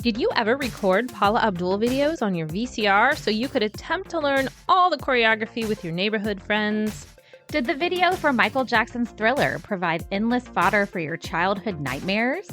Did you ever record Paula Abdul videos on your VCR so you could attempt to learn all the choreography with your neighborhood friends? Did the video for Michael Jackson's Thriller provide endless fodder for your childhood nightmares?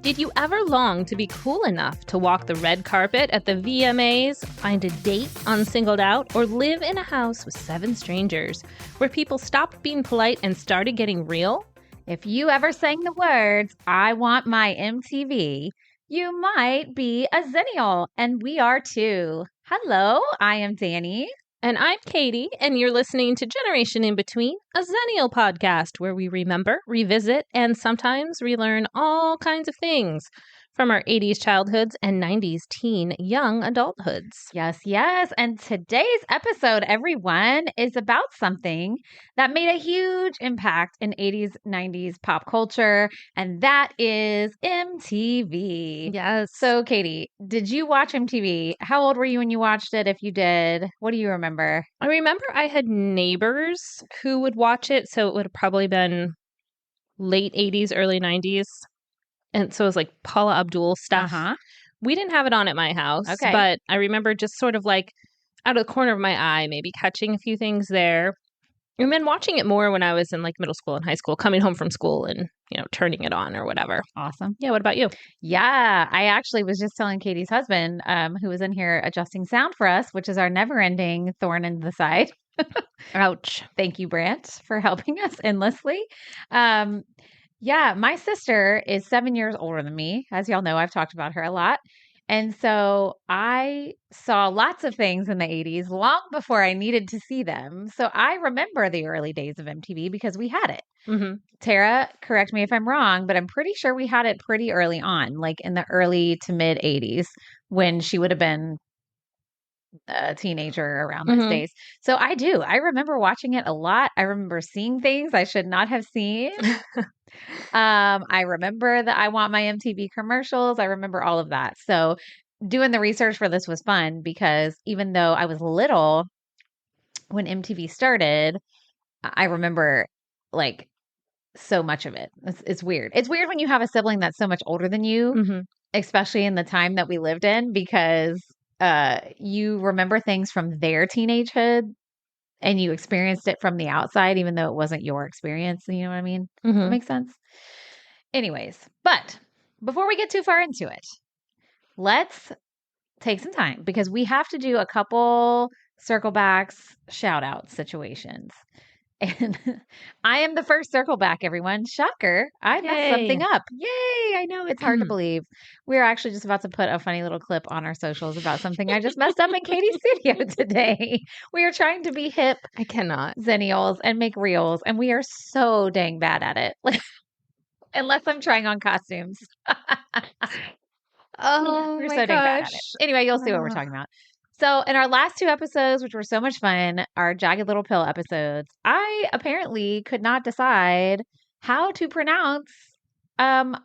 Did you ever long to be cool enough to walk the red carpet at the VMAs, find a date on Singled Out, or live in a house with 7 strangers where people stopped being polite and started getting real? If you ever sang the words, "I want my MTV," you might be a Xennial, and we are too. Hello, I am Dani. And I'm Katie, and you're listening to Generation In Between, a Xennial podcast where we remember, revisit, and sometimes relearn all kinds of things from our 80s childhoods and 90s teen young adulthoods. Yes. And today's episode, everyone, is about something that made a huge impact in 80s, 90s pop culture, and that is MTV. Yes. So, Katie, did you watch MTV? How old were you when you watched it? If you did, what do you remember? I remember I had neighbors who would watch it, so it would have probably been late 80s, early 90s. And so it was like Paula Abdul stuff. We didn't have it on at my house, but I remember just sort of like out of the corner of my eye, maybe catching a few things there. And then watching it more when I was in like middle school and high school, coming home from school and, turning it on or whatever. Awesome. Yeah. What about you? Yeah. I actually was just telling Katie's husband, who was in here adjusting sound for us, which is our never-ending thorn in the side. Ouch. Thank you, Brant, for helping us endlessly. Yeah, my sister is 7 years older than me. As y'all know, I've talked about her a lot. And so I saw lots of things in the 80s long before I needed to see them. So I remember the early days of MTV because we had it. Mm-hmm. Tara, correct me if I'm wrong, but I'm pretty sure we had it pretty early on, like in the early to mid 80s when she would have been a teenager around those days. So I remember watching it a lot. I remember seeing things I should not have seen. I remember that I Want My MTV commercials. I remember all of that. So doing the research for this was fun because even though I was little when MTV started, I remember like so much of it. It's weird. It's weird when you have a sibling that's so much older than you, especially in the time that we lived in, because you remember things from their teenagehood and you experienced it from the outside, even though it wasn't your experience. You know what I mean? Does that make sense? Anyways, but before we get too far into it, let's take some time because we have to do a couple circle backs, shout out situations. And I am the first circle back, everyone. Shocker. I messed something up. Yay. I know it's hard to believe. We're actually just about to put a funny little clip on our socials about something I just messed up in Katie's studio today. We are trying to be hip. I cannot. Xennials and make reels. And we are so dang bad at it. Unless I'm trying on costumes. We're so dang bad at it. Anyway, you'll see what we're talking about. So in our last 2 episodes, which were so much fun, our Jagged Little Pill episodes, I apparently could not decide how to pronounce Alanis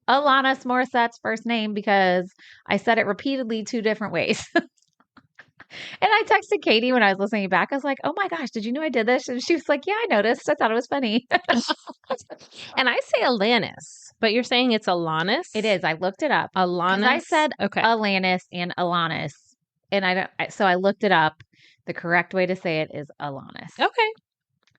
Morissette's first name because I said it repeatedly 2 different ways. And I texted Katie when I was listening back. I was like, oh my gosh, did you know I did this? And she was like, yeah, I noticed. I thought it was funny. And I say Alanis, but you're saying it's Alanis? It is. I looked it up. Alanis? I said Alanis and Alanis. And so I looked it up. The correct way to say it is Alanis. Okay.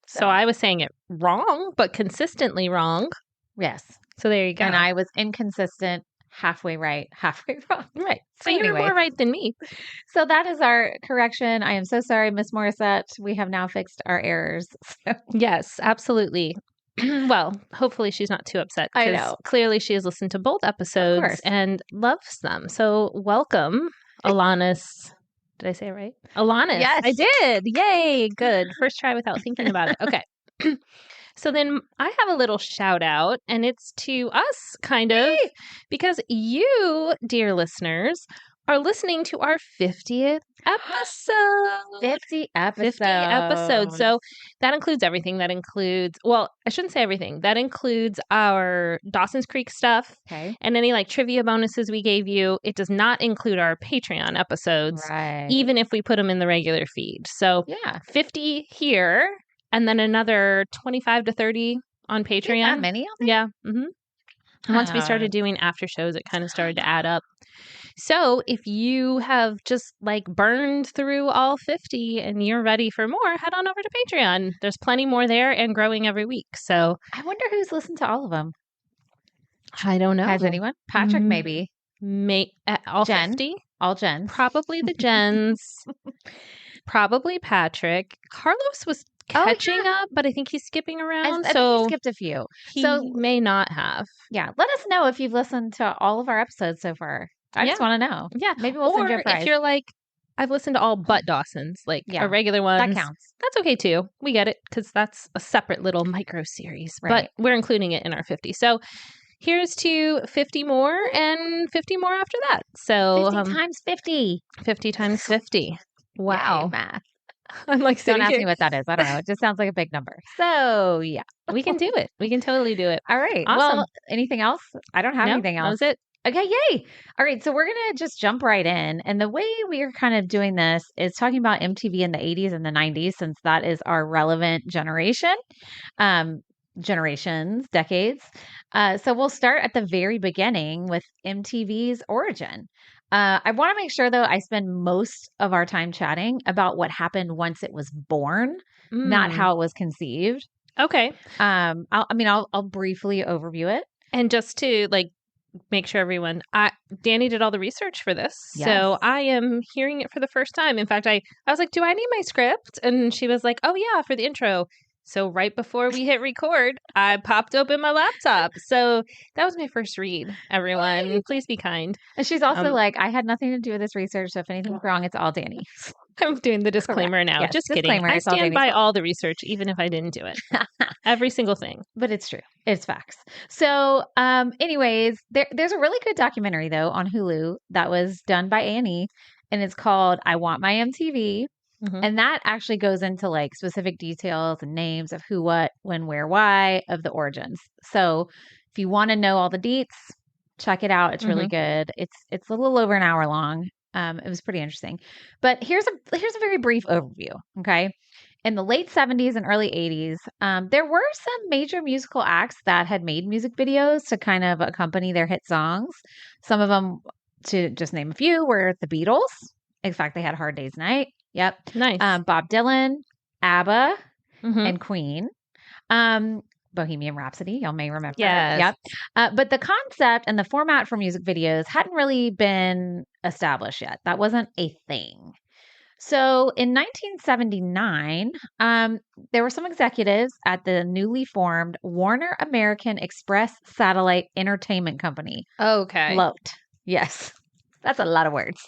So I was saying it wrong, but consistently wrong. Yes. So there you go. And I was inconsistent, halfway right, halfway wrong. Right. So you're more right than me. So that is our correction. I am so sorry, Miss Morissette. We have now fixed our errors. So. Yes, absolutely. Well, hopefully she's not too upset. I know. Clearly she has listened to both episodes and loves them. So welcome, Alanis. Did I say it right? Alanis. Yes. I did. Yay. Good. First try without thinking about it. Okay. So then I have a little shout out, and it's to us, kind of, because you, dear listeners, are listening to our 50th episode. 50 episodes. 50 episodes. So that includes everything. That includes, well, I shouldn't say everything. That includes our Dawson's Creek stuff and any like trivia bonuses we gave you. It does not include our Patreon episodes, even if we put them in the regular feed. So 50 here and then another 25 to 30 on Patreon. That many on there? Yeah. And once we started doing after shows, it kind of started to add up. So if you have just like burned through all 50 and you're ready for more, head on over to Patreon. There's plenty more there and growing every week. So I wonder who's listened to all of them. I don't know. Has anyone? Patrick, maybe. All Jen. 50? All Jens. Probably the Jens. Probably Patrick. Carlos was catching up, but I think he's skipping around. I think he skipped a few. He may not have. Yeah. Let us know if you've listened to all of our episodes so far. I just want to know. Yeah. Maybe we'll send you a prize. If you're like, I've listened to all but Dawson's, like a regular one. That counts. That's okay too. We get it because that's a separate little micro series, but we're including it in our 50. So here's to 50 more and 50 more after that. So 50 times 50. 50 times 50. Wow. Yay, math. I'm like, don't ask me what that is. I don't know. It just sounds like a big number. So yeah, we can do it. We can totally do it. All right. Awesome. Well, anything else? I don't have anything else. That was it. Okay, yay. All right, so we're going to just jump right in. And the way we are kind of doing this is talking about MTV in the 80s and the 90s, since that is our relevant generation, decades. So we'll start at the very beginning with MTV's origin. I want to make sure, though, I spend most of our time chatting about what happened once it was born, not how it was conceived. Okay. I'll briefly overview it. And just to make sure everyone, Dani did all the research for this. Yes. So I am hearing it for the first time. In fact, I was like, do I need my script? And she was like, oh yeah, for the intro. So right before we hit record, I popped open my laptop. So that was my first read, everyone. Please be kind. And she's also like, I had nothing to do with this research. So if anything's wrong, it's all Dani. I'm doing the disclaimer now. Yes, just disclaimer, kidding. I stand by all the research, even if I didn't do it. Every single thing. But it's true. It's facts. So anyways, there's a really good documentary, though, on Hulu that was done by A&E. And it's called I Want My MTV. Mm-hmm. And that actually goes into specific details and names of who, what, when, where, why of the origins. So if you want to know all the deets, check it out. It's really good. It's a little over an hour long. It was pretty interesting. But here's a very brief overview. Okay. In the late 70s and early 80s, there were some major musical acts that had made music videos to kind of accompany their hit songs. Some of them, to just name a few, were the Beatles. In fact, they had Hard Day's Night. Yep. Nice. Bob Dylan, ABBA, and Queen. Bohemian Rhapsody, y'all may remember. Yes. Yep. But the concept and the format for music videos hadn't really been established yet. That wasn't a thing. So in 1979, there were some executives at the newly formed Warner American Express Satellite Entertainment Company. Okay. LOTE. Yes. That's a lot of words.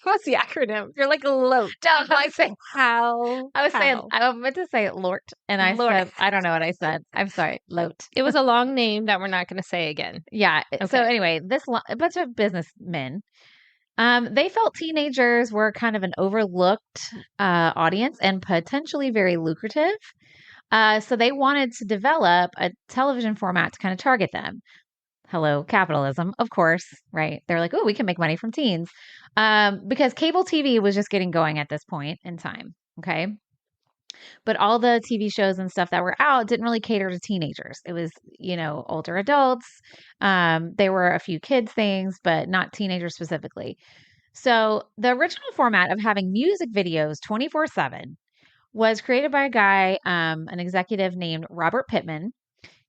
What's the acronym? You're like LOTE. I say how? I meant to say LORT, and I said, I don't know what I said. I'm sorry, LOTE. It was a long name that we're not going to say again. Yeah. Okay. So anyway, a bunch of businessmen, they felt teenagers were kind of an overlooked audience and potentially very lucrative. So they wanted to develop a television format to kind of target them. Hello, capitalism, of course, right? They're like, oh, we can make money from teens. Because cable TV was just getting going at this point in time, okay? But all the TV shows and stuff that were out didn't really cater to teenagers. It was, older adults. There were a few kids things, but not teenagers specifically. So the original format of having music videos 24/7 was created by a guy, an executive named Robert Pittman.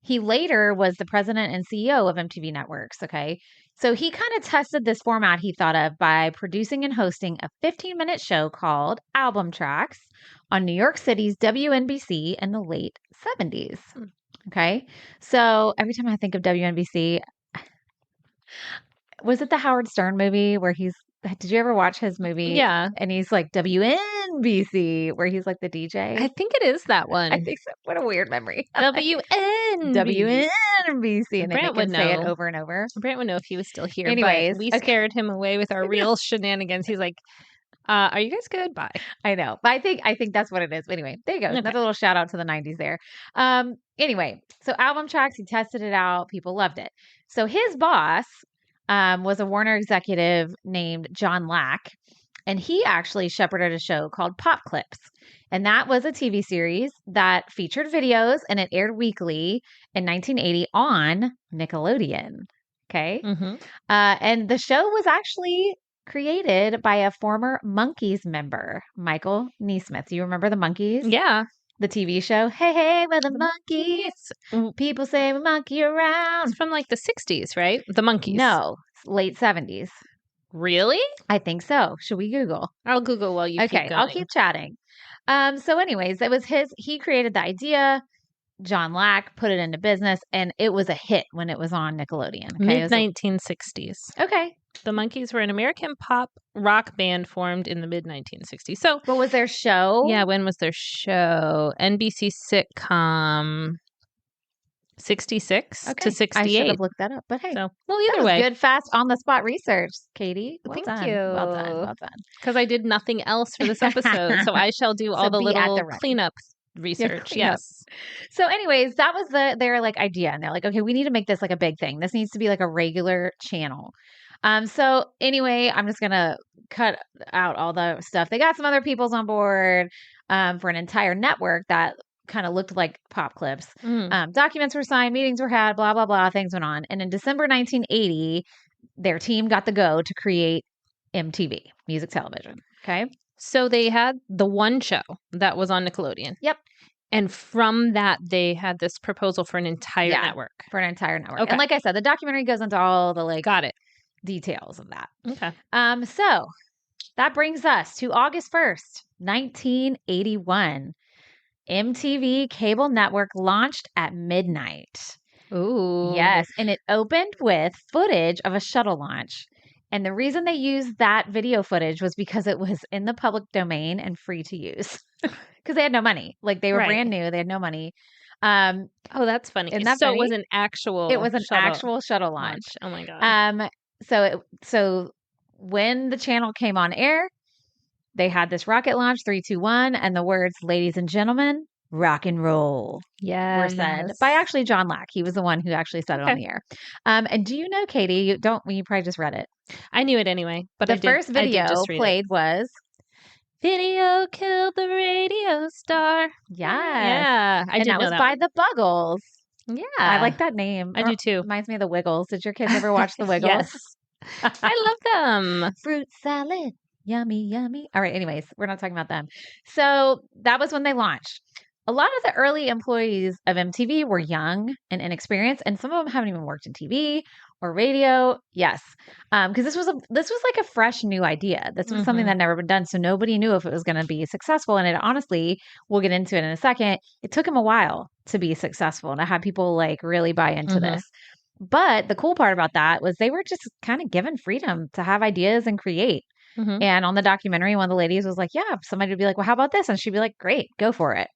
He later was the president and CEO of MTV Networks, okay? So he kind of tested this format he thought of by producing and hosting a 15-minute show called Album Tracks on New York City's WNBC in the late 70s, okay? So every time I think of WNBC, was it the Howard Stern movie where did you ever watch his movie? Yeah. And he's like WNBC, where he's like the DJ. I think it is that one. I think so. What a weird memory. WNBC. And then they can say it over and over. Brant would know if he was still here. Anyways, but we scared him away with our real shenanigans. He's like, are you guys good? Bye. I know. But I think that's what it is. Anyway, there you go. Okay. Another little shout out to the 90s there. Anyway, so Album Tracks, he tested it out. People loved it. So his boss was a Warner executive named John Lack. And he actually shepherded a show called Pop Clips. And that was a TV series that featured videos, and it aired weekly in 1980 on Nickelodeon. Okay. And the show was actually created by a former Monkees member, Michael Neesmith. Do you remember the Monkees? Yeah. The TV show. Hey, hey, we're the Monkees. People say we monkey around. It's from like the 60s, right? The Monkees. No, late 70s. Really? I think so. Should we Google? I'll Google while you keep going. I'll keep chatting. So anyways, it was he created the idea. John Lack put it into business, and it was a hit when it was on Nickelodeon. Okay? Mid-1960s. Okay. The Monkees were an American pop rock band formed in the mid-1960s. So, what was their show? Yeah, when was their show? NBC sitcom 66 to 68. I should have looked that up, but hey. So, well, either way. Good, fast, on-the-spot research, Katie. Thank done. you. Well done. Because I did nothing else for this episode, so I shall do all the little cleanup research. Yes. So anyways, that was their like idea. And they're like, okay, we need to make this like a big thing. This needs to be like a regular channel. So anyway, I'm just going to cut out all the stuff. They got some other people's on board for an entire network that kind of looked like Pop Clips. Documents were signed, meetings were had, blah, blah, blah, things went on. And in December 1980, their team got the go to create MTV, music television. Okay. So they had the one show that was on Nickelodeon. Yep. And from that, they had this proposal for an entire network. For an entire network. Okay. And like I said, the documentary goes into all the Got it. details of that. Okay. So that brings us to August 1st, 1981. MTV cable network launched at midnight. Ooh. Yes. And it opened with footage of a shuttle launch. And the reason they used that video footage was because it was in the public domain and free to use. Because they had no money. Like they were brand new. They had no money. Oh, that's funny. Isn't that so funny? It was an actual actual shuttle launch. Oh my God. So when the channel came on air, they had this rocket launch 3, 2, 1, and the words "Ladies and gentlemen, rock and roll" were said by actually John Lack. He was the one who actually said it on the air. And do you know, Katie? You probably just read it. I knew it anyway. But the first video played was "Video Killed the Radio Star." Yeah, I did know was by the Buggles. Yeah, I like that name. I do too. Reminds me of the Wiggles. Did your kids ever watch the Wiggles? Yes, I love them. Fruit salad. Yummy, yummy. All right. Anyways, we're not talking about them. So that was when they launched. A lot of the early employees of MTV were young and inexperienced, and some of them haven't even worked in TV or radio. Yes, because this was like a fresh new idea. This was something that had never been done, so nobody knew if it was going to be successful. And it honestly, we'll get into it in a second. It took them a while to be successful and to have people like really buy into this. But the cool part about that was they were just kind of given freedom to have ideas and create. And on the documentary, one of the ladies was like, yeah, somebody would be like, well, how about this? And she'd be like, great, go for it.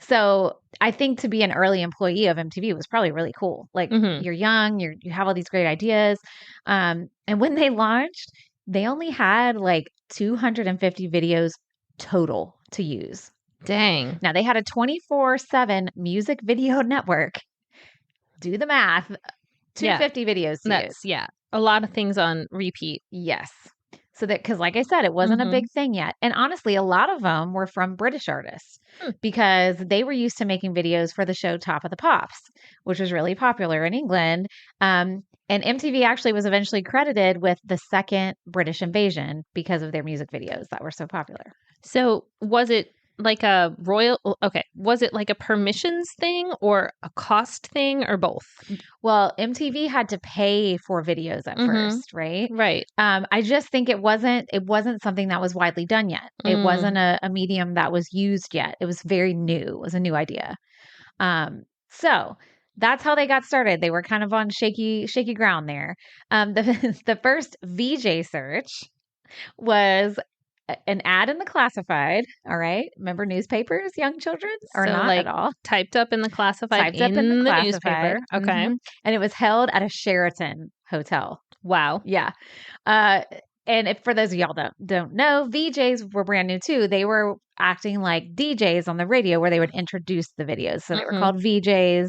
So I think to be an early employee of MTV was probably really cool. Like you're young, you have all these great ideas. And when they launched, they only had like 250 videos total to use. Dang. Now they had a 24/7 music video network. Do the math. 250 videos to use. Yeah. A lot of things on repeat. Yes. So that, because like I said, it wasn't a big thing yet. And honestly, a lot of them were from British artists because they were used to making videos for the show Top of the Pops, which was really popular in England. And MTV actually was eventually credited with the second British invasion because of their music videos that were so popular. So was it like was it like a permissions thing or a cost thing or both? Well, MTV had to pay for videos at first, right? Right. I just think it wasn't something that was widely done yet. It wasn't a medium that was used yet. It was very new. It was a new idea. So that's how they got started. They were kind of on shaky ground there. The first VJ search was an ad in the classified. All right. Remember newspapers, young children? Or not at all? Typed up in the classified in the newspaper. Okay. And it was held at a Sheraton hotel. Wow. Yeah. And for those of y'all that don't know, VJs were brand new too. They were acting like DJs on the radio where they would introduce the videos. So they were called VJs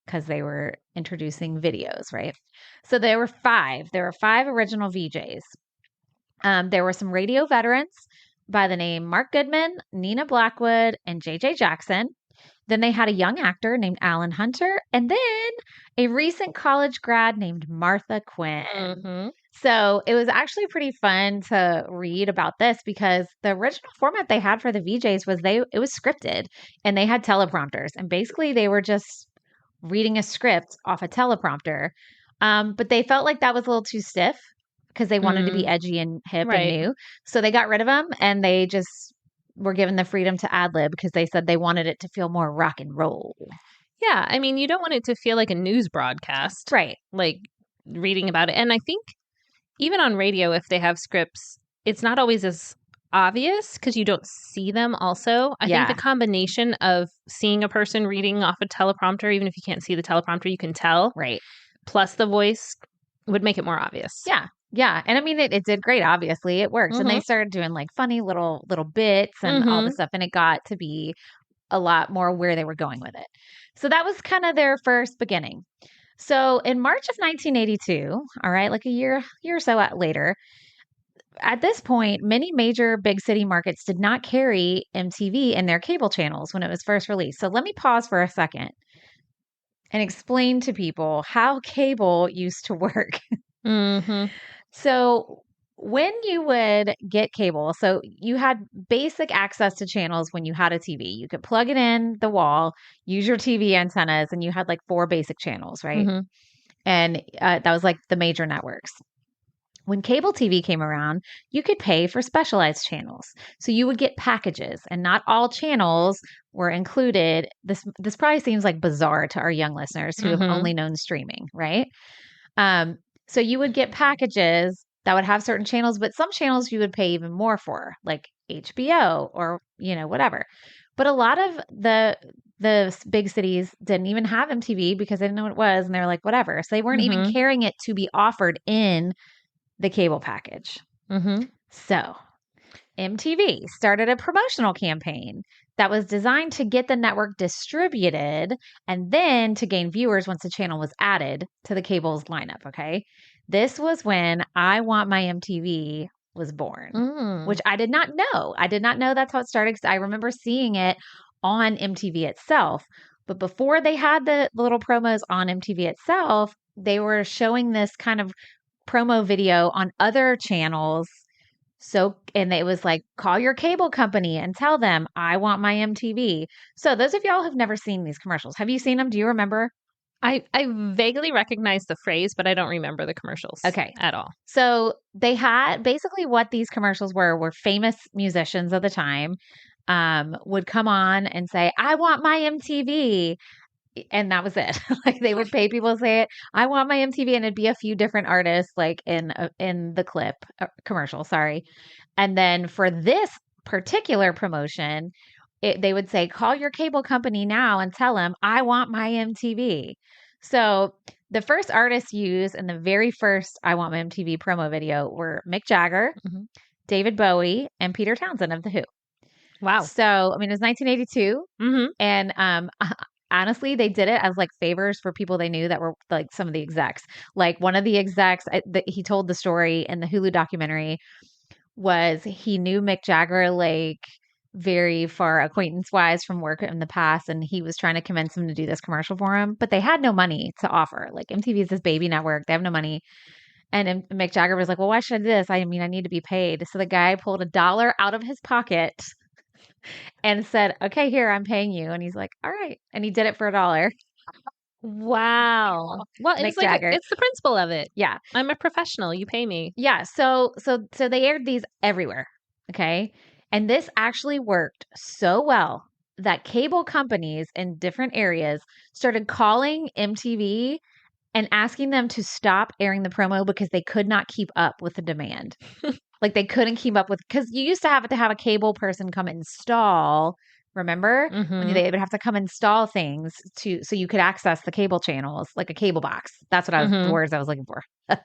because they were introducing videos, right? So there were 5. There were 5 original VJs. There were some radio veterans by the name Mark Goodman, Nina Blackwood, and J.J. Jackson. Then they had a young actor named Alan Hunter, and then a recent college grad named Martha Quinn. Mm-hmm. So it was actually pretty fun to read about this because the original format they had for the VJs was it was scripted, and they had teleprompters, and basically they were just reading a script off a teleprompter. But they felt like that was a little too stiff because they wanted to be edgy and hip and new. So they got rid of them, and they just were given the freedom to ad lib because they said they wanted it to feel more rock and roll. Yeah. I mean, you don't want it to feel like a news broadcast. Right. Like reading about it. And I think even on radio, if they have scripts, it's not always as obvious because you don't see them also. I think the combination of seeing a person reading off a teleprompter, even if you can't see the teleprompter, you can tell. Right. Plus the voice would make it more obvious. Yeah. Yeah. And I mean, it did great. Obviously, it worked. And they started doing like funny little bits and all this stuff. And it got to be a lot more where they were going with it. So that was kind of their first beginning. So in March of 1982, all right, like a year or so later, at this point, many major big city markets did not carry MTV in their cable channels when it was first released. So let me pause for a second and explain to people how cable used to work. Mm-hmm. So when you would get cable, so you had basic access to channels when you had a TV. You could plug it in the wall, use your TV antennas, and you had like 4 basic channels, right? Mm-hmm. And that was like the major networks. When cable TV came around, you could pay for specialized channels. So you would get packages, and not all channels were included. This probably seems like bizarre to our young listeners who have only known streaming, right? So you would get packages that would have certain channels, but some channels you would pay even more for, like HBO or, whatever. But a lot of the big cities didn't even have MTV because they didn't know what it was, and they were like, whatever. So they weren't even carrying it to be offered in the cable package. So MTV started a promotional campaign that was designed to get the network distributed and then to gain viewers once the channel was added to the cable's lineup, okay? This was when I Want My MTV was born, which I did not know. I did not know that's how it started because I remember seeing it on MTV itself. But before they had the little promos on MTV itself, they were showing this kind of promo video on other channels. So, and it was like, call your cable company and tell them I want my MTV. So those of y'all who've never seen these commercials, have you seen them? Do you remember? I vaguely recognize the phrase, but I don't remember the commercials at all. So they had basically what these commercials were famous musicians of the time would come on and say, I want my MTV. And that was it. Like they would pay people to say it. I want my MTV, and it'd be a few different artists, like in the clip commercial. Sorry, and then for this particular promotion, they would say, "Call your cable company now and tell them I want my MTV." So the first artists used in the very first "I Want My MTV" promo video were Mick Jagger, David Bowie, and Peter Townsend of The Who. Wow. So it was 1982, and honestly, they did it as like favors for people they knew that were like some of the execs. Like one of the execs, he told the story in the Hulu documentary, was he knew Mick Jagger like very far acquaintance wise from work in the past, and he was trying to convince him to do this commercial for him, but they had no money to offer. Like MTV is this baby network, they have no money. And Mick Jagger was like, well, why should I do this? I mean, I need to be paid. So the guy pulled $1 out of his pocket and said, okay, here, I'm paying you. And he's like, all right. And he did it for $1. Wow. Well, it's like, it's the principle of it. Yeah. I'm a professional. You pay me. Yeah. So they aired these everywhere. Okay. And this actually worked so well that cable companies in different areas started calling MTV and asking them to stop airing the promo because they could not keep up with the demand. Like they couldn't keep up with, because you used to have a cable person come install, remember? When they would have to come install things so you could access the cable channels, like a cable box. That's what the words I was looking for.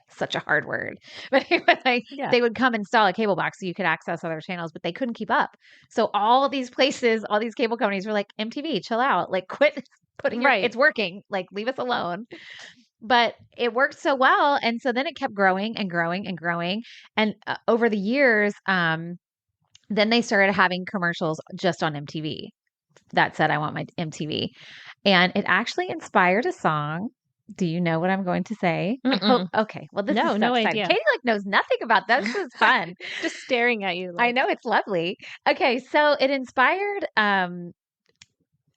Such a hard word. But they would come install a cable box so you could access other channels, but they couldn't keep up. So all these places, all these cable companies were like, MTV, chill out. Like quit putting it's working. Like leave us alone. But it worked so well. And so then it kept growing and growing and growing. And over the years, then they started having commercials just on MTV that said, I want my MTV. And it actually inspired a song. Do you know what I'm going to say? I hope. Okay. Well, this is so no exciting. idea. Katie knows nothing about this. This is fun. Just staring at you. I know, it's lovely. Okay. So it inspired one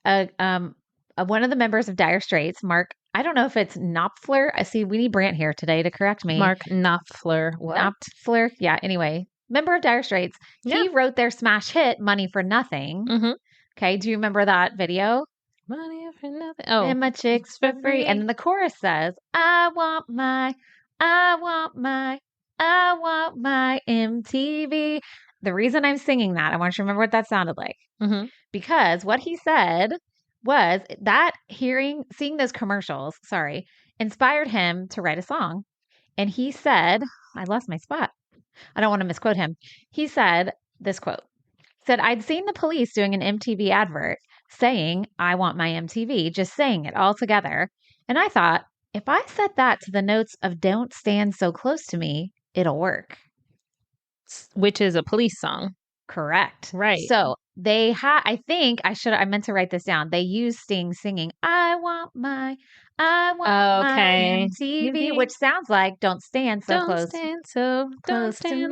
of the members of Dire Straits, Mark. I don't know if it's Knopfler. I see we need Brant here today to correct me. Mark Knopfler. What? Knopfler. Yeah. Anyway, member of Dire Straits. Yeah. He wrote their smash hit "Money for Nothing." Mm-hmm. Okay. Do you remember that video? Money for nothing. Oh, and my chicks for free. And then the chorus says, I want my MTV. The reason I'm singing that, I want you to remember what that sounded like. Mm-hmm. Because what he said was that seeing those commercials, inspired him to write a song. And he said, I lost my spot. I don't want to misquote him. He said this quote, I'd seen the police doing an MTV advert saying, I want my MTV, just saying it all together. And I thought, if I set that to the notes of Don't Stand So Close to Me, it'll work. Which is a police song. Correct. Right. So they I meant to write this down. They used Sting singing, I want my MTV, which sounds like Don't Stand So Close. Don't stand so close to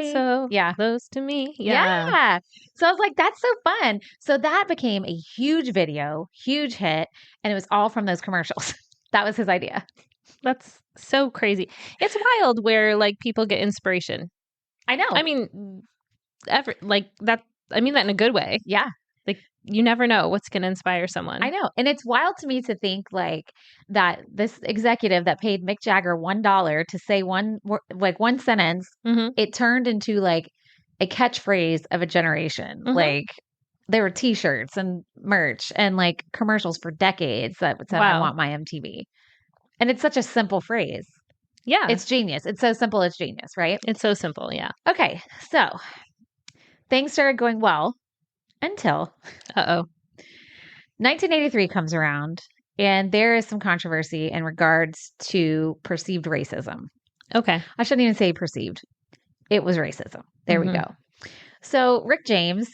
me. Yeah. So I was like, that's so fun. So that became a huge video, huge hit. And it was all from those commercials. That was his idea. That's so crazy. It's wild where like people get inspiration. I know. I mean, that. I mean that in a good way. Yeah. Like you never know what's going to inspire someone. I know. And it's wild to me to think like that this executive that paid Mick Jagger $1 to say one sentence, mm-hmm. it turned into like a catchphrase of a generation. Mm-hmm. Like there were t-shirts and merch and like commercials for decades that said, I want my MTV. And it's such a simple phrase. Yeah. It's genius. It's so simple. It's genius, right? It's so simple. Yeah. Okay. So things started going well until 1983 comes around and there is some controversy in regards to perceived racism. Okay. I shouldn't even say perceived. It was racism. There we go. So Rick James.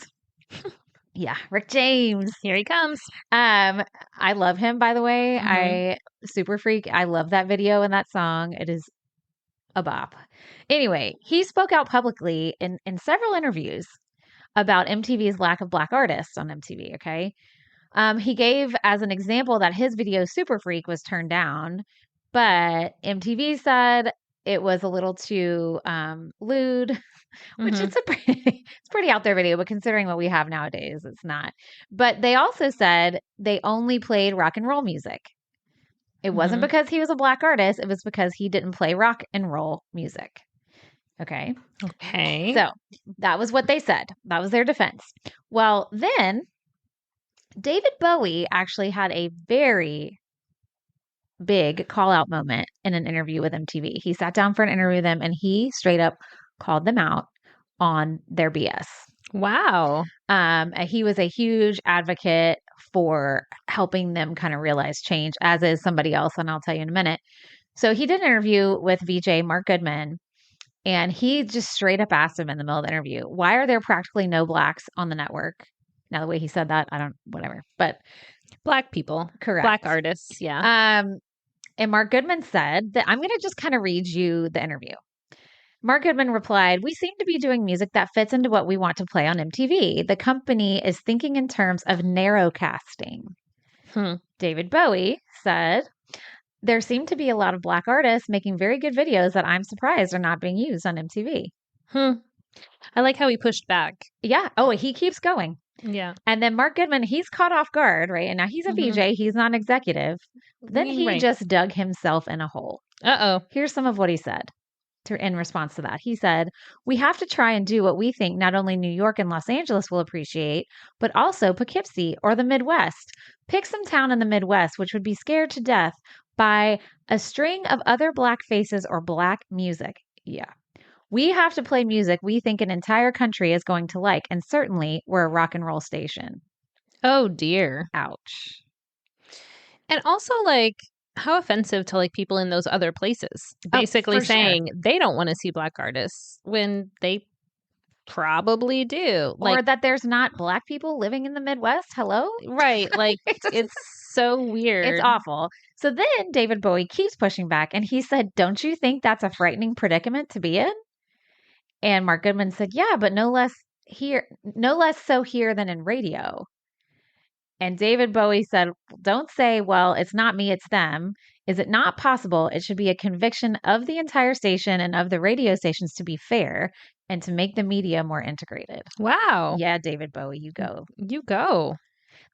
Yeah, Rick James. Here he comes. I love him, by the way. I super freak. I love that video and that song. It is a bop. Anyway, he spoke out publicly in several interviews about MTV's lack of Black artists on MTV, okay? He gave as an example that his video Super Freak was turned down, but MTV said it was a little too lewd, which it's pretty out there video, but considering what we have nowadays, it's not. But they also said they only played rock and roll music. It wasn't because he was a Black artist. It was because he didn't play rock and roll music. Okay. So that was what they said. That was their defense. Well, then David Bowie actually had a very big call out moment in an interview with MTV. He sat down for an interview with them and he straight up called them out on their BS. Wow. He was a huge advocate for helping them kind of realize change, as is somebody else, and I'll tell you in a minute. So he did an interview with VJ Mark Goodman, and he just straight up asked him in the middle of the interview, why are there practically no Blacks on the network? Now, the way he said that, whatever. But Black people. Correct. Black artists, yeah. And Mark Goodman said that I'm going to just kind of read you the interview. Mark Goodman replied, we seem to be doing music that fits into what we want to play on MTV. The company is thinking in terms of narrow casting. David Bowie said, there seem to be a lot of Black artists making very good videos that I'm surprised are not being used on MTV. I like how he pushed back. Yeah. Oh, he keeps going. Yeah. And then Mark Goodman, he's caught off guard, right? And now he's a VJ. He's not an executive. Then he just dug himself in a hole. Here's some of what he said in response to that. He said, we have to try and do what we think not only New York and Los Angeles will appreciate, but also Poughkeepsie or the Midwest. Pick some town in the Midwest, which would be scared to death by a string of other Black faces or Black music. Yeah. We have to play music we think an entire country is going to like, and certainly we're a rock and roll station. Oh, dear. Ouch. And also, like, how offensive to like people in those other places. Basically saying they don't want to see Black artists when they probably do. Or that there's not Black people living in the Midwest. Hello? Right. Like it's so weird. It's awful. So then David Bowie keeps pushing back and he said, "Don't you think that's a frightening predicament to be in?" And Mark Goodman said, "Yeah, but no less so here than in radio." And David Bowie said, "Don't say, well, it's not me, it's them. Is it not possible it should be a conviction of the entire station and of the radio stations to be fair and to make the media more integrated?" Wow. Yeah, David Bowie, you go. You go.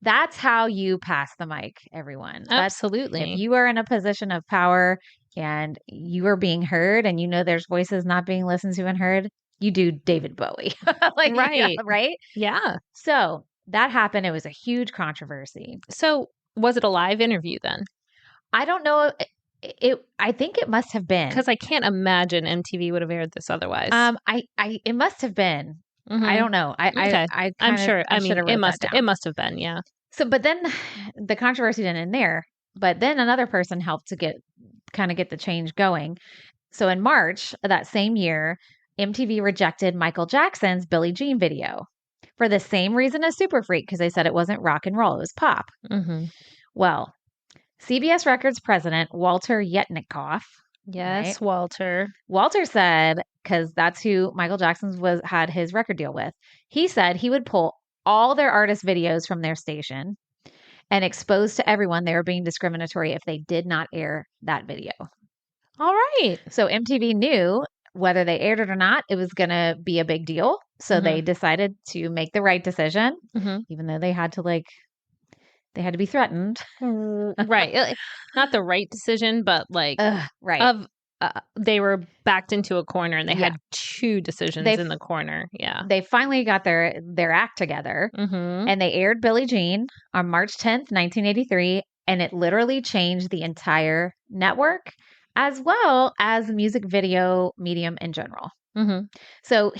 That's how you pass the mic, everyone. Absolutely. If you are in a position of power and you are being heard and you know there's voices not being listened to and heard, you do David Bowie. Like, right. Right? Yeah. So that happened. It was a huge controversy. So was it a live interview then? I don't know. I think it must have been, because I can't imagine MTV would have aired this otherwise. It must have been. Mm-hmm. I don't know. I'm sure. I mean, it must have been. Yeah. So, but then the controversy didn't end there. But then another person helped to get the change going. So in March of that same year, MTV rejected Michael Jackson's Billie Jean video for the same reason as Super Freak, because they said it wasn't rock and roll, it was pop. Mm-hmm. Well, CBS Records president Walter Yetnikoff. Yes, right? Walter said, because that's who Michael Jackson had his record deal with. He said he would pull all their artist videos from their station and expose to everyone they were being discriminatory if they did not air that video. All right. So MTV knew whether they aired it or not, it was going to be a big deal. So they decided to make the right decision, even though they had to be threatened. Right. Not the right decision, but right. They were backed into a corner and they had two decisions in the corner. Yeah. They finally got their act together and they aired Billie Jean on March 10th, 1983. And it literally changed the entire network as well as the music video medium in general. So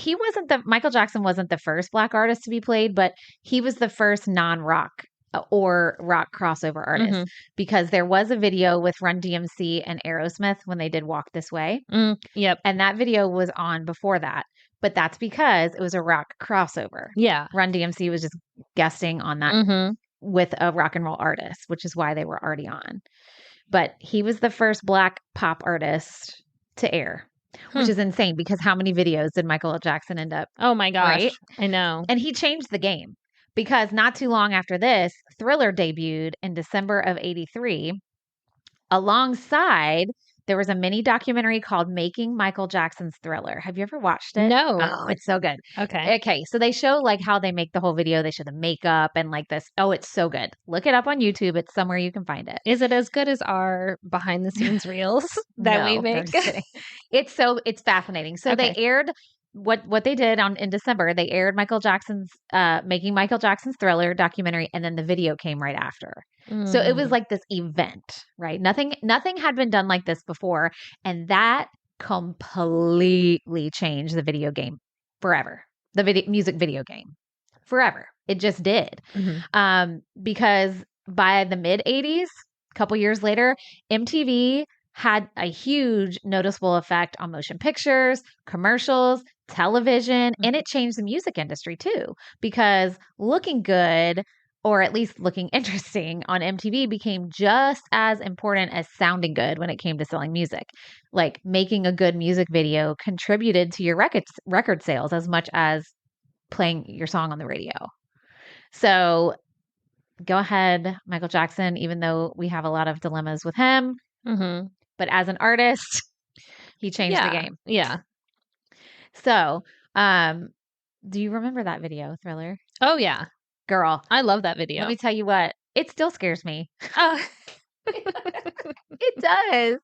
Michael Jackson wasn't the first Black artist to be played, but he was the first non-rock or rock crossover artist because there was a video with Run DMC and Aerosmith when they did Walk This Way. Yep. And that video was on before that, but that's because it was a rock crossover. Yeah. Run DMC was just guesting on that with a rock and roll artist, which is why they were already on. But he was the first Black pop artist to air, which is insane because how many videos did Michael Jackson end up? Oh my gosh. Right? I know. And he changed the game. Because not too long after this, Thriller debuted in December of 83. Alongside, there was a mini documentary called Making Michael Jackson's Thriller. Have you ever watched it? No. Oh, it's so good. Okay. So they show how they make the whole video. They show the makeup and this. Oh, it's so good. Look it up on YouTube. It's somewhere you can find it. Is it as good as our behind the scenes reels that we make? It's fascinating. So they aired what they did in December. They aired Michael Jackson's Making Michael Jackson's Thriller documentary, and then the video came right after. So it was like this event, right? Nothing had been done like this before, and that completely changed the video game forever. The music video game forever. It just did. Because by the mid 80s, a couple years later, MTV had a huge noticeable effect on motion pictures, commercials, television, and it changed the music industry too, because looking good, or at least looking interesting on MTV, became just as important as sounding good when it came to selling music. Like making a good music video contributed to your record sales as much as playing your song on the radio. So go ahead, Michael Jackson, even though we have a lot of dilemmas with him. But as an artist, he changed the game. Yeah. So, do you remember that video, Thriller? Oh, yeah. Girl. I love that video. Let me tell you what, it still scares me. It does.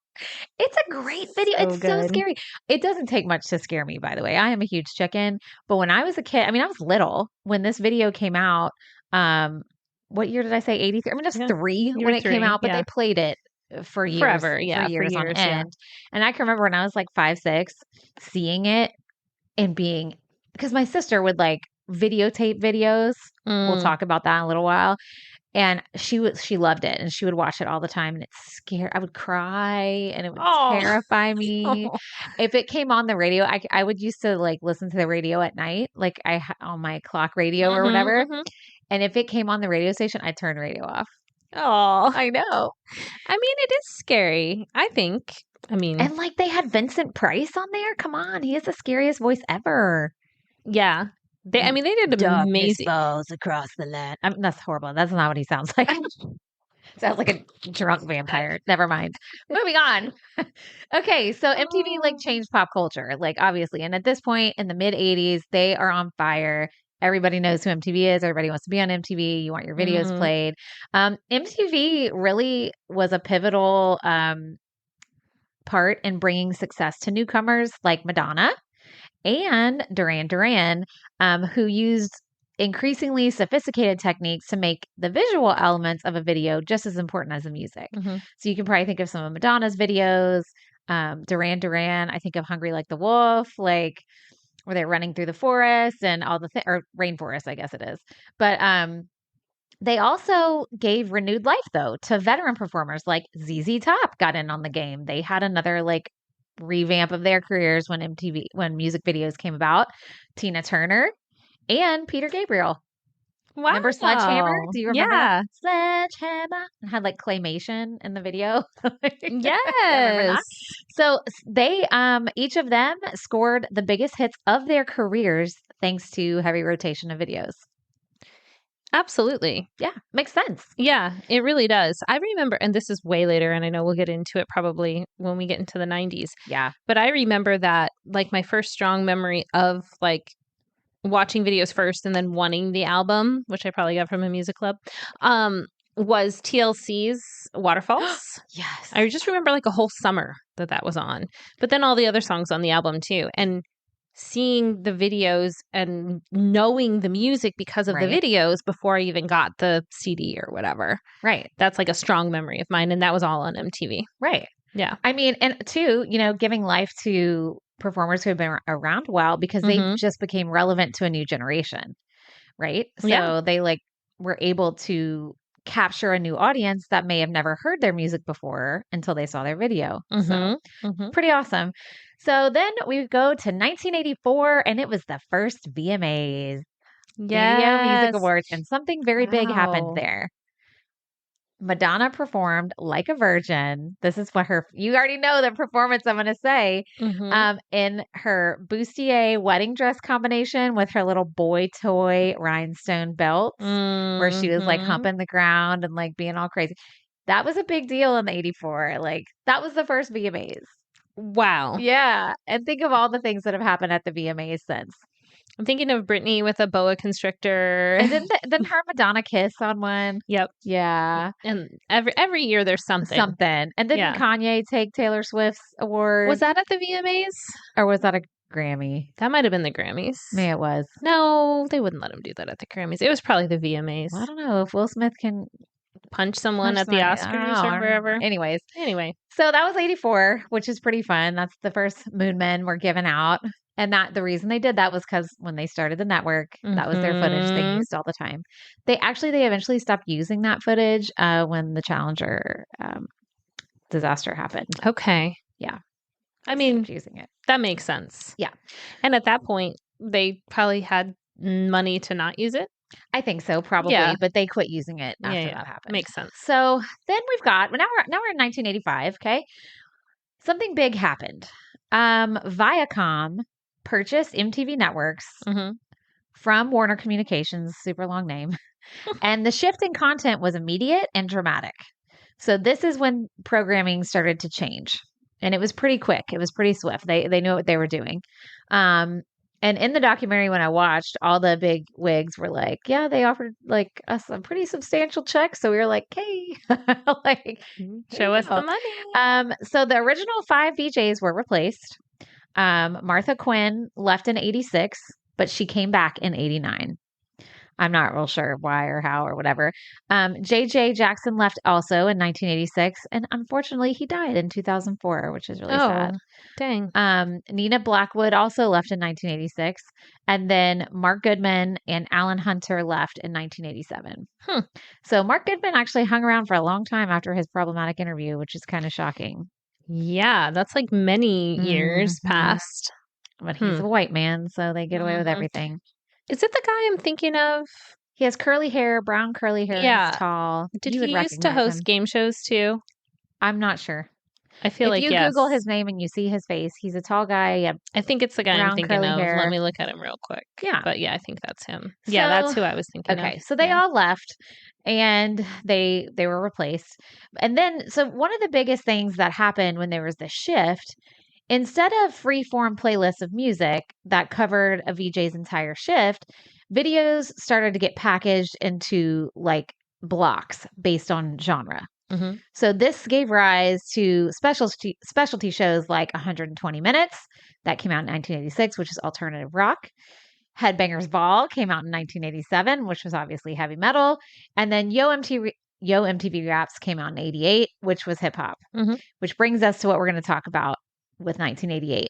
It's a great video. It's so scary. It doesn't take much to scare me, by the way. I am a huge chicken. But when I was a kid, I was little when this video came out. What year did I say? 83? I was 3 when it came out, but they played it for years. Forever, for years on end. And I can remember when I was 5, 6, seeing it and being, because my sister would videotape videos. We'll talk about that in a little while. And she loved it, and she would watch it all the time, and it's scary. I would cry, and it would terrify me. If it came on the radio, I would used to like listen to the radio at night, like on my clock radio or whatever. And if it came on the radio station, I'd turn the radio off. Oh, I know. I mean, it is scary, I think. I mean, and like they had Vincent Price on there. Come on, he is the scariest voice ever. Yeah. They did amazing. Falls across the land. I mean, that's horrible. That's not what he sounds like. Sounds like a drunk vampire. Never mind. Moving on. Okay, so MTV like changed pop culture, like obviously. And at this point in the mid 80s, they are on fire. Everybody knows who MTV is. Everybody wants to be on MTV. You want your videos played. MTV really was a pivotal part in bringing success to newcomers like Madonna and Duran Duran, who used increasingly sophisticated techniques to make the visual elements of a video just as important as the music. So you can probably think of some of Madonna's videos, Duran Duran. I think of Hungry Like the Wolf, like where they're running through the forest and all the or rainforest, I guess it is. But they also gave renewed life though to veteran performers like ZZ Top got in on the game. They had another like revamp of their careers when music videos came about. Tina Turner and Peter Gabriel. Wow. Remember Sledgehammer? Do you remember? Yeah. Sledgehammer. It had like claymation in the video. Yes. So they each of them scored the biggest hits of their careers thanks to heavy rotation of videos. Absolutely. Yeah, makes sense. Yeah, it really does. I remember, and this is way later, and I know we'll get into it probably when we get into the 90s. Yeah. But I remember that, like, my first strong memory of, like, watching videos first and then wanting the album, which I probably got from a music club, was TLC's Waterfalls. Yes. I just remember, like, a whole summer that was on. But then all the other songs on the album, too. And seeing the videos and knowing the music because of the videos before I even got the CD or whatever. Right. That's like a strong memory of mine. And that was all on MTV. Right. Yeah. I mean, and too, giving life to performers who have been around a while because they just became relevant to a new generation. Right. So they like were able to capture a new audience that may have never heard their music before until they saw their video. So pretty awesome. So then we go to 1984 and it was the first VMAs, Video Music Awards, and something very big happened there. Madonna performed Like a Virgin. This is what you already know the performance I'm going to say, in her bustier wedding dress combination with her little boy toy rhinestone belt, where she was like humping the ground and like being all crazy. That was a big deal in 84. Like that was the first VMAs. Wow. Yeah. And think of all the things that have happened at the VMAs since. I'm thinking of Britney with a boa constrictor. And then her Madonna kiss on one. Yep. Yeah. And every year there's something. And then Kanye take Taylor Swift's award. Was that at the VMAs? Or was that a Grammy? That might have been the Grammys. Maybe it was. No, they wouldn't let him do that at the Grammys. It was probably the VMAs. Well, I don't know if Will Smith can punch someone at the Oscars or wherever. Anyway. So that was 84, which is pretty fun. That's the first Moon Men were given out. And the reason they did that was because when they started the network, that was their footage they used all the time. They eventually stopped using that footage when the Challenger disaster happened. Okay. Yeah. I mean, using it. That makes sense. Yeah. And at that point, they probably had money to not use it. I think so, probably, but they quit using it after that happened. Makes sense. So then now we're in 1985. Okay, something big happened. Viacom purchased MTV Networks from Warner Communications, super long name, and the shift in content was immediate and dramatic. So this is when programming started to change, and it was pretty quick. It was pretty swift. They knew what they were doing. And in the documentary, when I watched, all the big wigs were like, yeah, they offered like us a pretty substantial check. So we were like, hey, like show us the money. So the original 5 VJs were replaced. Martha Quinn left in 86, but she came back in 89. I'm not real sure why or how or whatever. JJ Jackson left also in 1986, and unfortunately he died in 2004, which is really sad. Dang. Nina Blackwood also left in 1986, and then Mark Goodman and Alan Hunter left in 1987. So Mark Goodman actually hung around for a long time after his problematic interview, which is kind of shocking. Yeah, that's like many years past. But he's a white man, so they get away with everything. Is it the guy I'm thinking of? He has curly hair, brown curly hair. Yeah. He's tall. Did he used to host game shows too? I'm not sure. I feel like, if you Google his name and you see his face, he's a tall guy. Yeah, I think it's the guy I'm thinking of. Hair. Let me look at him real quick. Yeah. But yeah, I think that's him. So, yeah, that's who I was thinking of. Okay, so they all left and they were replaced. And then, so one of the biggest things that happened when there was this shift, instead of free-form playlists of music that covered a VJ's entire shift, videos started to get packaged into like blocks based on genre. So this gave rise to specialty shows like 120 Minutes that came out in 1986, which is alternative rock. Headbangers Ball came out in 1987, which was obviously heavy metal. And then Yo MTV Raps came out in 88, which was hip hop, which brings us to what we're going to talk about with 1988.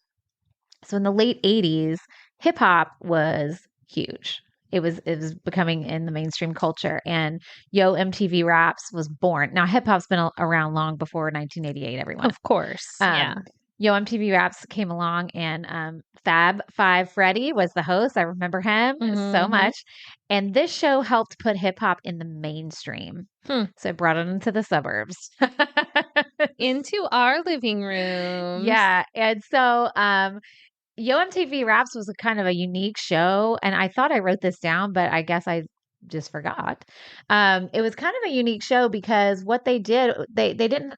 So in the late 80s, hip hop was huge. It was becoming in the mainstream culture, and Yo MTV Raps was born. Now, hip hop's been around long before 1988. Everyone, of course, yeah. Yo MTV Raps came along, and Fab Five Freddy was the host. I remember him so much, and this show helped put hip hop in the mainstream. So it brought it into the suburbs, into our living room. Yeah, and so Yo MTV Raps was a kind of a unique show, and I thought I wrote this down, but I guess I just forgot. It was kind of a unique show because what they did, they didn't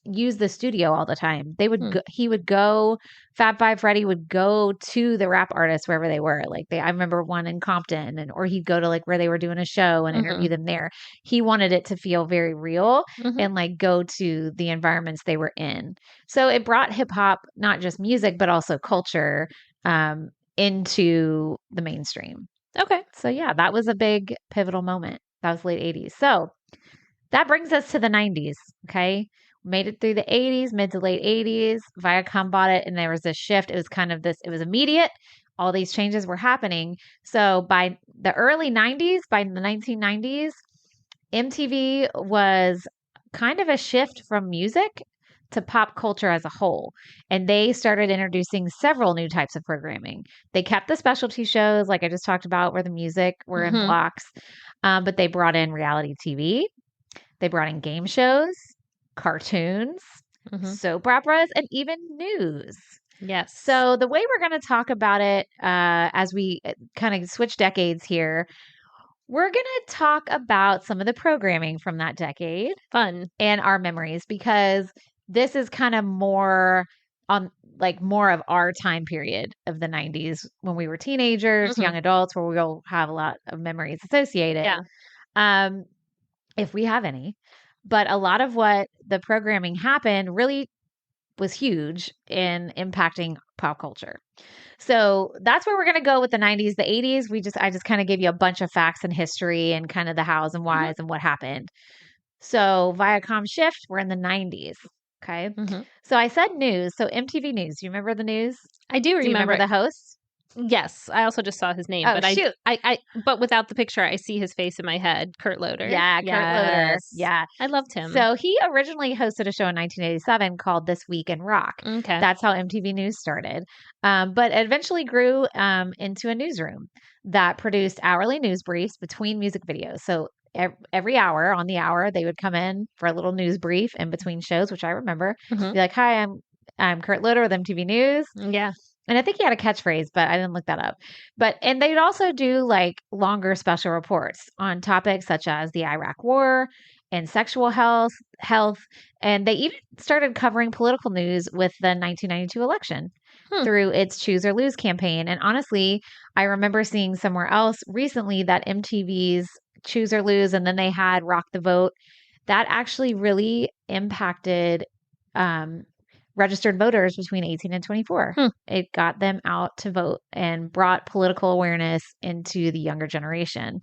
use the studio all the time. They would he would go, Fab Five Freddy would go to the rap artists wherever they were. Like I remember one in Compton, or he'd go to like where they were doing a show and interview them there. He wanted it to feel very real and like go to the environments they were in. So it brought hip hop, not just music, but also culture, into the mainstream. Okay. So yeah, that was a big pivotal moment. That was late 80s. So that brings us to the 90s. Okay. Made it through the 80s, mid to late 80s. Viacom bought it, and there was this shift. It was kind of this, it was immediate. All these changes were happening. So by the early 90s, by the 1990s, MTV was kind of a shift from music to pop culture as a whole. And they started introducing several new types of programming. They kept the specialty shows, like I just talked about, where the music were in blocks, but they brought in reality TV. They brought in game shows, cartoons, soap operas, and even news. Yes. So the way we're going to talk about it as we kind of switch decades here, we're going to talk about some of the programming from that decade. Fun. And our memories, because this is kind of more on like more of our time period of the 90s when we were teenagers, young adults, where we'll have a lot of memories associated. Yeah. If we have any. But a lot of what the programming happened really was huge in impacting pop culture. So that's where we're going to go with the 90s. The 80s, I just kind of gave you a bunch of facts and history and kind of the hows and whys and what happened. So Viacom shift, we're in the 90s. Okay. So I said news. So MTV News. You remember the news? I do remember. Do you remember the host? Yes, I also just saw his name, but shoot. I but without the picture, I see his face in my head. Kurt Loder. Yeah, Kurt Loder. Yeah, I loved him. So he originally hosted a show in 1987 called This Week in Rock. Okay, that's how MTV News started, but it eventually grew into a newsroom that produced hourly news briefs between music videos. So every hour on the hour, they would come in for a little news brief in between shows, which I remember. Be like, "Hi, I'm Kurt Loder with MTV News." Yeah. And I think he had a catchphrase, but I didn't look that up. And they'd also do like longer special reports on topics such as the Iraq War and sexual health. And they even started covering political news with the 1992 election through its Choose or Lose campaign. And honestly, I remember seeing somewhere else recently that MTV's Choose or Lose, and then they had Rock the Vote, that actually really impacted registered voters between 18 and 24. It got them out to vote and brought political awareness into the younger generation.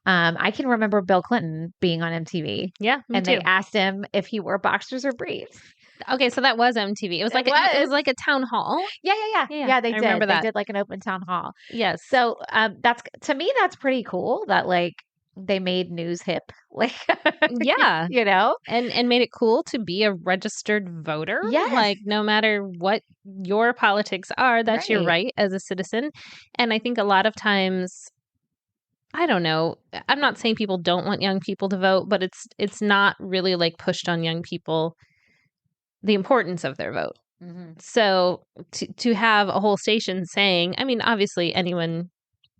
I can remember Bill Clinton being on MTV. Yeah, me and too. they asked him if he wore boxers or briefs. Okay, so that was MTV. It was like it was like a town hall. Yeah, they did. remember that. They did like an open town hall. Yes. So that's, to me, that's pretty cool that like they made news hip. Like, Yeah. you know, and made it cool to be a registered voter. Yes. Like no matter what your politics are, that's your right as a citizen. And I think a lot of times, I don't know, I'm not saying people don't want young people to vote, but it's not really like pushed on young people the importance of their vote. Mm-hmm. So to have a whole station saying, I mean, obviously anyone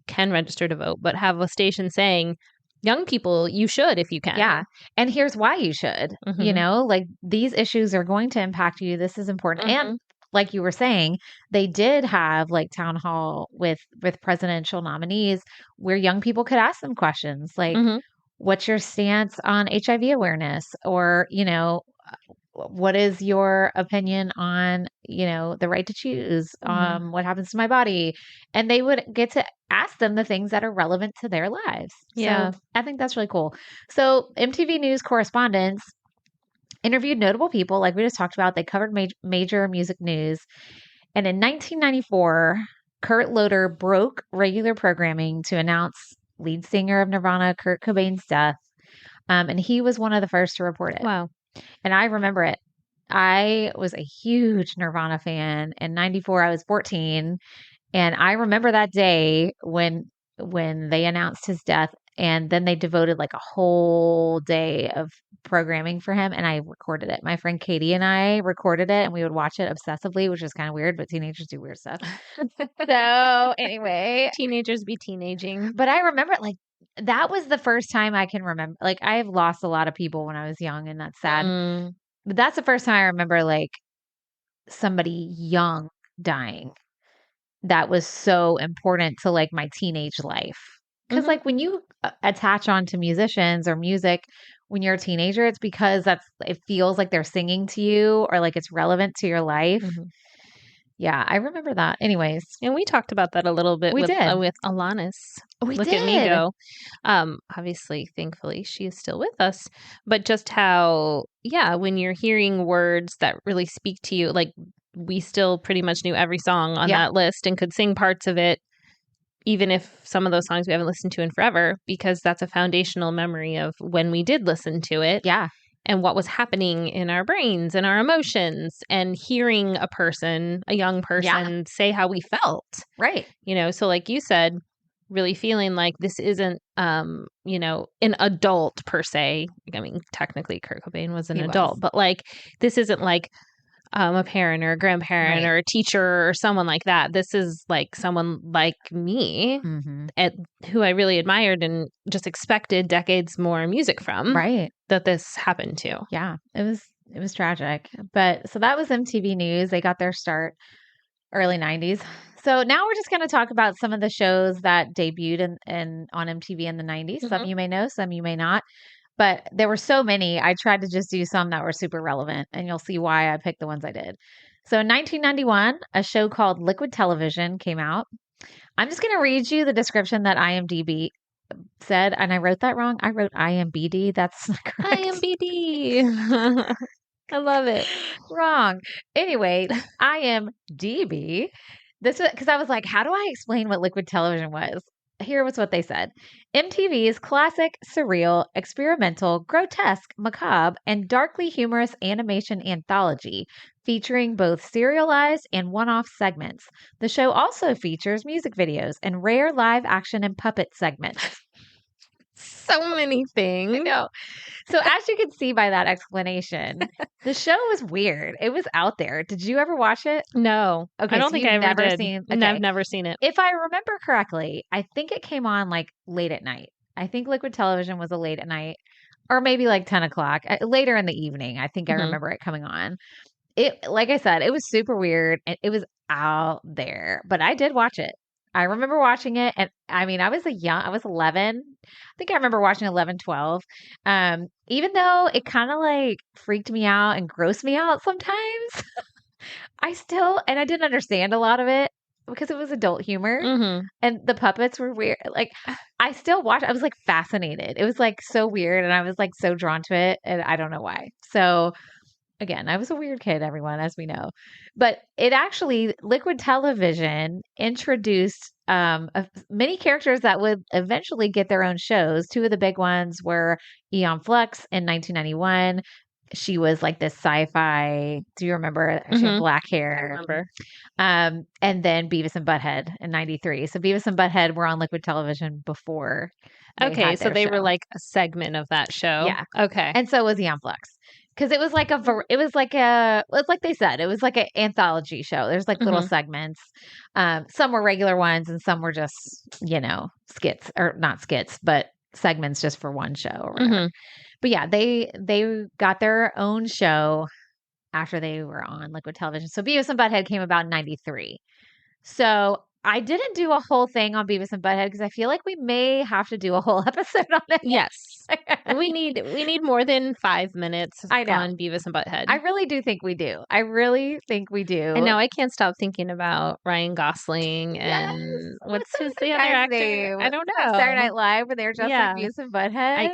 can register to vote, but have a station saying, young people, you should if you can. Yeah. And here's why you should. Mm-hmm. You know, like these issues are going to impact you. This is important. Mm-hmm. And like you were saying, they did have like town hall with presidential nominees where young people could ask them questions like, Mm-hmm. what's your stance on HIV awareness? Or, you know, what is your opinion on, you know, the right to choose? Mm-hmm. What happens to my body? And they would get to ask them the things that are relevant to their lives. Yeah. So I think that's really cool. So MTV News correspondents interviewed notable people, like we just talked about. They covered major music news. And in 1994, Kurt Loder broke regular programming to announce lead singer of Nirvana, Kurt Cobain's death. And he was one of the first to report it. Wow. And I remember it. I was a huge Nirvana fan. In 94, I was 14. And I remember that day when they announced his death. And then they devoted like a whole day of programming for him. And I recorded it. My friend Katie and I recorded it and we would watch it obsessively, which is kind of weird, but teenagers do weird stuff. So anyway. Teenagers be teenaging. But I remember it like, that was the first time I can remember. Like I have lost a lot of people when I was young and that's sad. But that's the first time I remember like somebody young dying. That was so important to like my teenage life. Because like when you attach on to musicians or music when you're a teenager, it's because it feels like they're singing to you or like it's relevant to your life. Mm-hmm. Yeah, I remember that. Anyways. And we talked about that a little bit with Alanis. Look at me go. Obviously, thankfully, she is still with us. But just how, when you're hearing words that really speak to you, like we still pretty much knew every song on that list and could sing parts of it, even if some of those songs we haven't listened to in forever, because that's a foundational memory of when we did listen to it. Yeah. And what was happening in our brains and our emotions and hearing a young person say how we felt. Right. You know, so like you said, really feeling like this isn't, an adult per se. I mean, technically Kurt Cobain was an adult, but like, this isn't like a parent or a grandparent or a teacher or someone like that. This is like someone like me who I really admired and just expected decades more music from. Right. That this happened to. Yeah, it was tragic. But so that was MTV News. They got their start early 90s. So now we're just going to talk about some of the shows that debuted on MTV in the 90s. Mm-hmm. Some you may know, some you may not. But there were so many, I tried to just do some that were super relevant, and you'll see why I picked the ones I did. So in 1991, a show called Liquid Television came out. I'm just going to read you the description that IMDb said, and I wrote that wrong. I wrote IMBD. That's not correct. IMBD. I love it. Wrong. Anyway, IMDb. This was because I was like, how do I explain what Liquid Television was? Here was what they said. MTV's classic, surreal, experimental, grotesque, macabre, and darkly humorous animation anthology featuring both serialized and one-off segments. The show also features music videos and rare live action and puppet segments. So many things. I know. So as you can see by that explanation, the show was weird. It was out there. Did you ever watch it? No. Okay, I don't think I ever did. Okay. I've never seen it. If I remember correctly, I think it came on like late at night. I think Liquid Television was a late at night or maybe like 10 o'clock, later in the evening. I think I remember it coming on. It, like I said, it was super weird and it was out there, but I did watch it. I remember watching it, and I mean, I was 11. I think I remember watching 11, 12. Even though it kind of like freaked me out and grossed me out sometimes, I didn't understand a lot of it. because it was adult humor Mm-hmm. and the puppets were weird. Like I still watch. I was like fascinated. It was like so weird, and I was like so drawn to it, and I don't know why. So again, I was a weird kid, everyone, as we know. But it actually, Liquid Television introduced many characters that would eventually get their own shows. Two of the big ones were Eon Flux in 1991. She was like this sci-fi. Do you remember? She had Mm-hmm. black I hair. remember. And then Beavis and Butthead in 93. So Beavis and Butthead were on Liquid Television before they Okay, had so their they were show. like a segment of that show. Yeah. Okay. And so was Eon Flux. Because it was like it's like they said, it was like an anthology show. There's like little Mhm. segments. Some were regular ones and some were just, skits or not skits, but segments just for one show or whatever. Mhm. But yeah, they got their own show after they were on Liquid Television. So Beavis and Butthead came about in 93. So I didn't do a whole thing on Beavis and Butthead because I feel like we may have to do a whole episode on it. Yes. We need more than 5 minutes I know. on Beavis and Butthead. I really do think we do. I really think we do. And now I can't stop thinking about Ryan Gosling and what's the other guy's actor? name? I don't know. Saturday Night Live when they were dressed like Beavis and Butthead.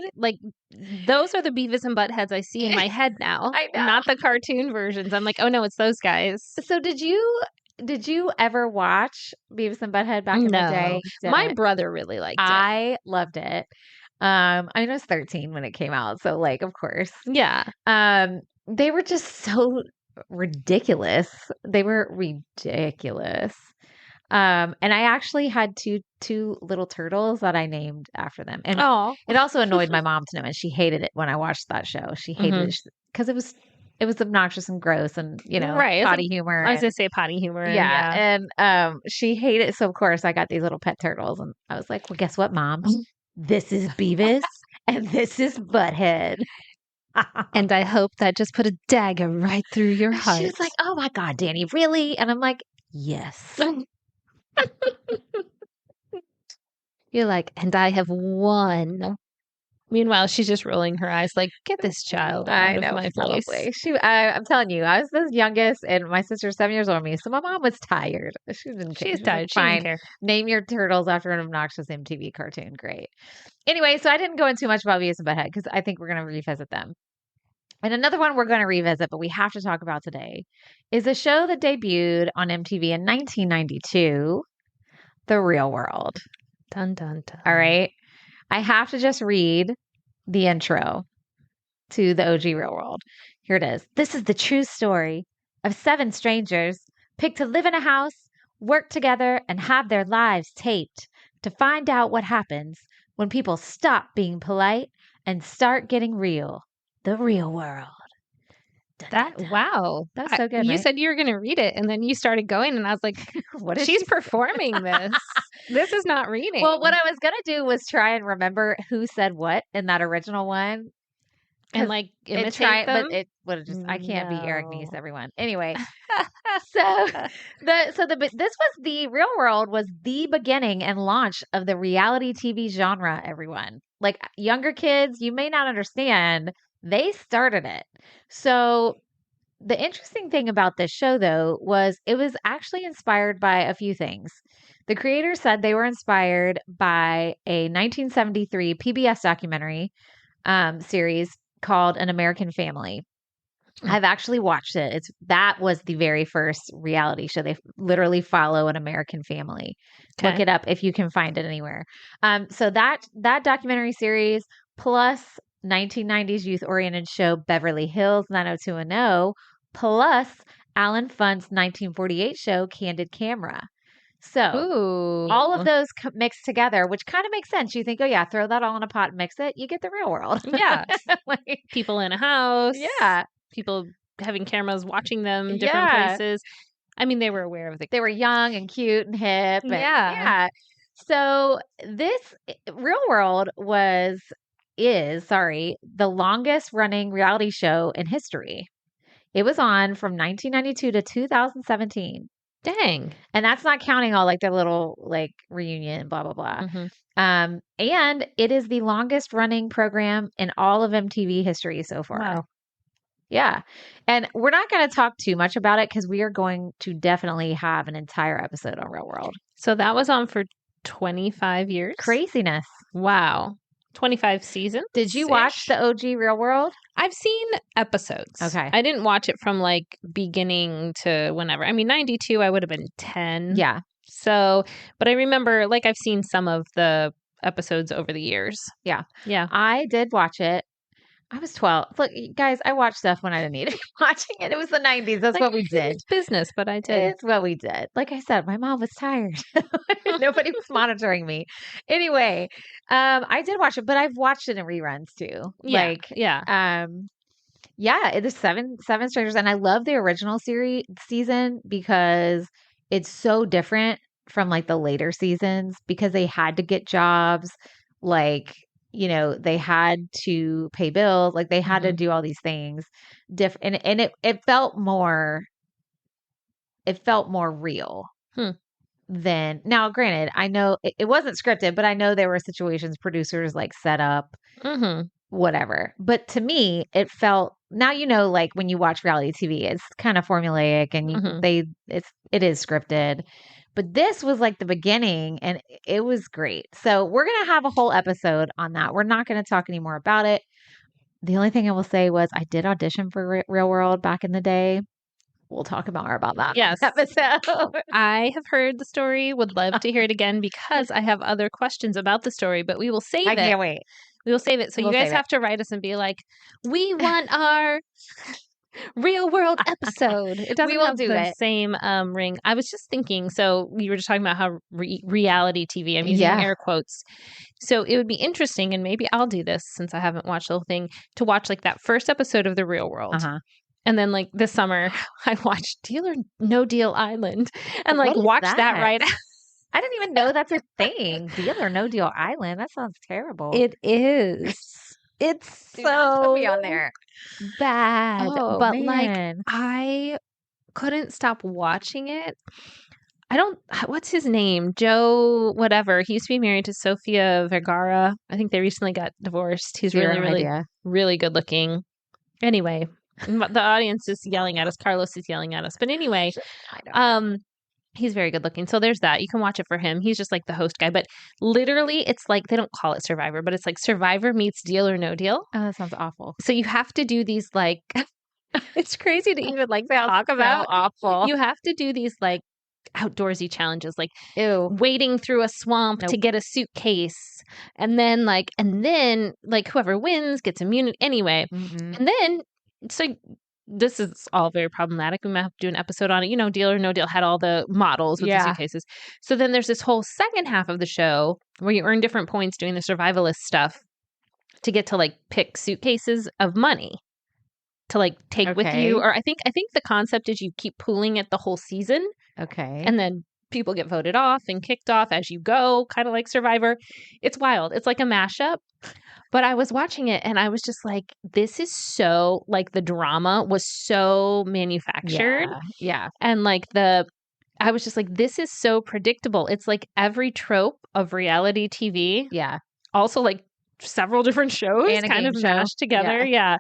Those are the Beavis and Buttheads I see in my head now. I know. Not the cartoon versions. I'm like, oh no, it's those guys. So did you ever watch Beavis and Butthead back in the day? My brother really liked it. I loved it. I was 13 when it came out, so like, of course. Yeah. They were just so ridiculous. They were ridiculous. And I actually had two little turtles that I named after them. And it also annoyed my mom to no end. She hated it when I watched that show. She hated it because it was obnoxious and gross and, right. potty humor. I was going to say potty humor. Yeah. And she hated it. So, of course, I got these little pet turtles. And I was like, well, guess what, Mom? This is Beavis and this is Butthead. And I hope that just put a dagger right through your heart. She was like, oh, my God, Dani, really? And I'm like, yes. You're like, and I have won. Meanwhile, she's just rolling her eyes like, get this child out of my probably. face. I'm telling you, I was the youngest and my sister's 7 years older than me. So my mom was tired. She's tired. She didn't care. Name your turtles after an obnoxious MTV cartoon. Great. Anyway, so I didn't go into too much about Beavis and Butthead because I think we're going to revisit them. And another one we're going to revisit, but we have to talk about today, is a show that debuted on MTV in 1992, The Real World. Dun, dun, dun. All right. I have to just read the intro to the OG Real World. Here it is. This is the true story of 7 strangers picked to live in a house, work together, and have their lives taped to find out what happens when people stop being polite and start getting real. The Real World. Wow. That's so good. You right? said you were going to read it, and then you started going, and I was like, she's performing this. This is not reading. Well, what I was going to do was try and remember who said what in that original one. And like imitate them. But it would have just, I can't be Eric Nies, everyone. Anyway, this was the Real World was the beginning and launch of the reality TV genre, everyone. Like younger kids, you may not understand, they started it. So the interesting thing about this show, though, was it was actually inspired by a few things. The creators said they were inspired by a 1973 PBS documentary series called An American Family. I've actually watched it. That was the very first reality show. They literally follow an American family. Okay. Look it up if you can find it anywhere. So that documentary series plus 1990s youth-oriented show Beverly Hills 90210 plus Alan Funt's 1948 show Candid Camera. So all of those mixed together, which kind of makes sense. You think, oh yeah, throw that all in a pot and mix it. You get The Real World. Yeah. like, people in a house. Yeah. People having cameras watching them different places. I mean, they were aware of They were young and cute and hip. And, yeah. So this Real World is the longest running reality show in history. It was on from 1992 to 2017. Dang. And that's not counting all like their little like reunion, blah, blah, blah. Mm-hmm. And it is the longest running program in all of MTV history so far. Wow. Yeah. And we're not going to talk too much about it because we are going to definitely have an entire episode on Real World. So that was on for 25 years. Craziness. Wow. 25 seasons. Did you watch the OG Real World? I've seen episodes. Okay. I didn't watch it from like beginning to whenever. I mean, 92, I would have been 10. Yeah. So, but I remember like I've seen some of the episodes over the years. Yeah. Yeah. I did watch it. I was 12. Look, guys, I watched stuff when I didn't need to be watching it. It was the 90s. That's Like, what we did. It's business, but I did. It's what we did. Like I said, my mom was tired. Nobody was monitoring me. Anyway, I did watch it, but I've watched it in reruns too. Yeah. Like, yeah. Yeah, it is seven strangers, and I love the original season because it's so different from like the later seasons because they had to get jobs, like they had to pay bills, like they had to do all these things different, and it felt more real. Than now. Granted, I know it wasn't scripted, but I know there were situations producers like set up. Whatever. But to me, it felt now like when you watch reality TV, it's kind of formulaic and it is scripted. But this was like the beginning and it was great. So we're gonna have a whole episode on that. We're not gonna talk anymore about it. The only thing I will say was I did audition for Real World back in the day. We'll talk more about that yes. episode. I have heard the story, would love to hear it again because I have other questions about the story, but we will save it. I can't wait. We will save it. So you guys have to write us and be like, we want our Real World episode. It doesn't have the same ring. I was just thinking, so you were just talking about how reality TV, I'm using air quotes. So it would be interesting, and maybe I'll do this since I haven't watched the whole thing, to watch like that first episode of The Real World. And then like this summer, I watched Deal or No Deal Island and like watch that right after. I didn't even know that's a thing. Deal or No Deal Island. That sounds terrible. It is. It's so put me on there. Bad. Oh, but man. like I couldn't stop watching it. What's his name? Joe whatever. He used to be married to Sofia Vergara. I think they recently got divorced. He's really good looking. Anyway, the audience is yelling at us. Carlos is yelling at us. But anyway, he's very good looking. So there's that. You can watch it for him. He's just like the host guy. But literally, it's like, they don't call it Survivor, but it's like Survivor meets Deal or No Deal. Oh, that sounds awful. So you have to do these like, it's crazy to even like talk about. Awful. You have to do these like outdoorsy challenges, like Ew. wading through a swamp to get a suitcase. And then whoever wins gets immunity anyway. And then, so this is all very problematic. We might have to do an episode on it. Deal or No Deal had all the models with the suitcases. So then there's this whole second half of the show where you earn different points doing the survivalist stuff to get to like pick suitcases of money to like take with you. Or I think the concept is you keep pooling it the whole season. Okay. And then people get voted off and kicked off as you go, kind of like Survivor. It's wild. It's like a mashup. But I was watching it and I was just like, this is so, like, the drama was so manufactured. Yeah. And like I was just like, this is so predictable. It's like every trope of reality TV. Yeah. Also like several different shows and kind of mashed together. Yeah.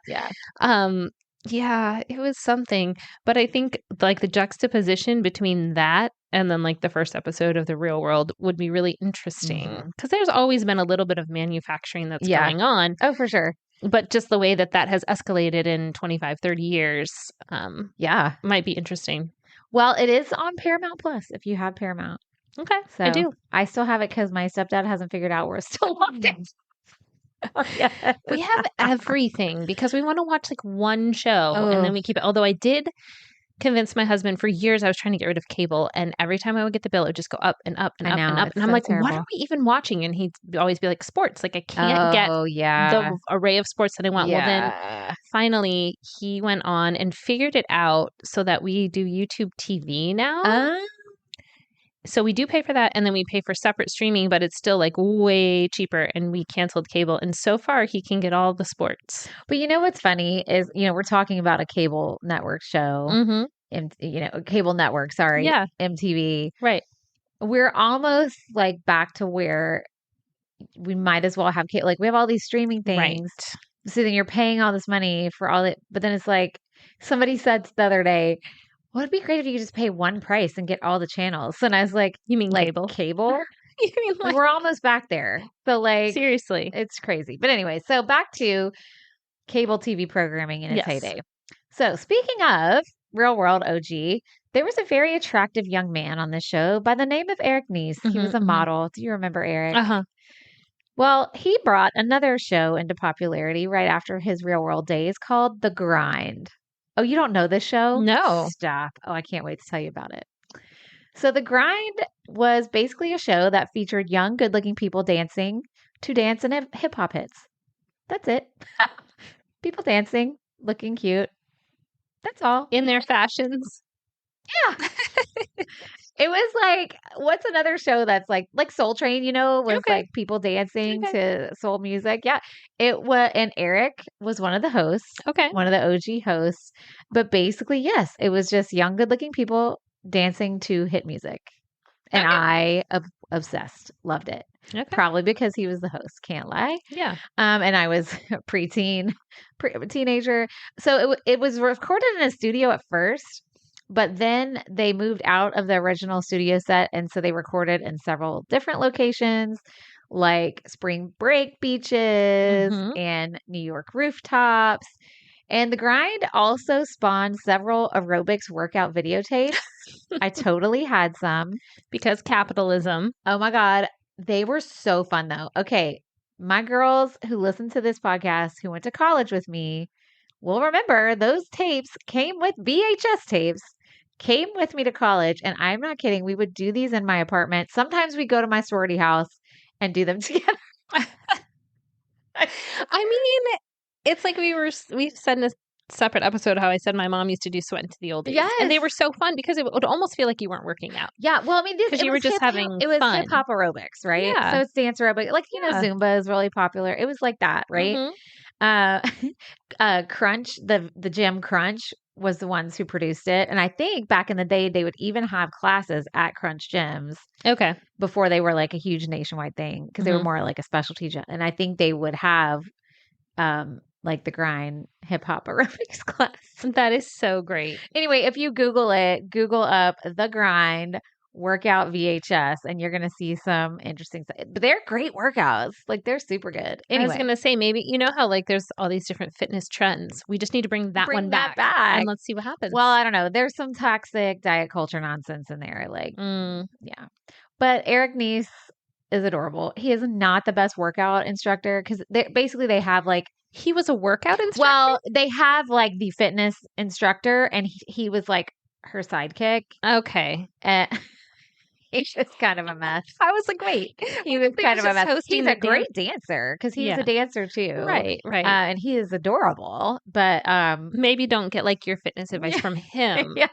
Yeah, it was something. But I think like the juxtaposition between that and then like the first episode of The Real World would be really interesting because there's always been a little bit of manufacturing that's going on. Oh, for sure. But just the way that has escalated in 25, 30 years might be interesting. Well, it is on Paramount Plus if you have Paramount. Okay, so I do. I still have it because my stepdad hasn't figured out where it's still locked in. We have everything because we want to watch like one show and then we keep it. Although I did convince my husband for years, I was trying to get rid of cable, and every time I would get the bill, it would just go up and up and up and up. And I'm like, terrible. What are we even watching? And he'd always be like, sports. Like I can't get the array of sports that I want. Well, then finally he went on and figured it out so that we do YouTube TV now. So we do pay for that, and then we pay for separate streaming, but it's still like way cheaper, and we canceled cable. And so far, he can get all the sports. But you know what's funny is, we're talking about a cable network show, cable network, sorry. Yeah. MTV. Right. We're almost like back to where we might as well have cable. Like we have all these streaming things. Right. So then you're paying all this money for all it, but then it's like somebody said the other day, well, it'd be great if you could just pay one price and get all the channels. And I was like, You mean like cable? cable? You mean like We're almost back there. So like seriously? it's crazy. But anyway, so back to cable TV programming in its heyday. So speaking of Real World OG, there was a very attractive young man on this show by the name of Eric Nies. He was a model. Do you remember Eric? Uh-huh. Well, he brought another show into popularity right after his Real World days called The Grind. Oh, you don't know this show? No. Stop. Oh, I can't wait to tell you about it. So The Grind was basically a show that featured young, good-looking people dancing to dance and hip-hop hits. That's it. People dancing, looking cute. That's all. In their fashions. Yeah. It was like, what's another show that's like Soul Train, was like people dancing to soul music. Yeah. It was, and Eric was one of the hosts. Okay. One of the OG hosts. But basically, yes, it was just young, good looking people dancing to hit music. And I obsessed, loved it. Okay. Probably because he was the host. Can't lie. Yeah. And I was a teenager. So it was recorded in a studio at first, but then they moved out of the original studio set. And so they recorded in several different locations, like spring break beaches and New York rooftops. And The Grind also spawned several aerobics workout videotapes. I totally had some. Because capitalism. Oh my God. They were so fun though. Okay. My girls who listen to this podcast, who went to college with me, will remember those tapes came with VHS tapes, came with me to college. And I'm not kidding. We would do these in my apartment. Sometimes we go to my sorority house and do them together. I mean, it's like we've said in a separate episode how I said my mom used to do Sweat into the Oldies. Yes. And they were so fun because it would almost feel like you weren't working out. Yeah. Well, I mean, because you were just having it was fun. hip hop aerobics, right? Yeah. So it's dance aerobic. Like, Zumba is really popular. It was like that, right? Crunch, the gym Crunch was the ones who produced it. And I think back in the day, they would even have classes at Crunch gyms. Okay. Before they were like a huge nationwide thing, because they were more like a specialty gym. And I think they would have like The Grind hip hop aerobics class. That is so great. Anyway, if you Google up The Grind workout VHS, and you're going to see some interesting stuff. But they're great workouts. Like, they're super good. Anyway. I was going to say, maybe, how like there's all these different fitness trends. We just need to bring that one back. And let's see what happens. Well, I don't know. There's some toxic diet culture nonsense in there. Like, yeah. But Eric Nies is adorable. He is not the best workout instructor because they have like, he was a workout instructor? Well, they have like the fitness instructor, and he was like her sidekick. Okay. He's just kind of a mess. I was like, wait. He was kind of a mess. He's a great dancer because he's a dancer too. Right. And he is adorable. But maybe don't get like your fitness advice from him. Yeah.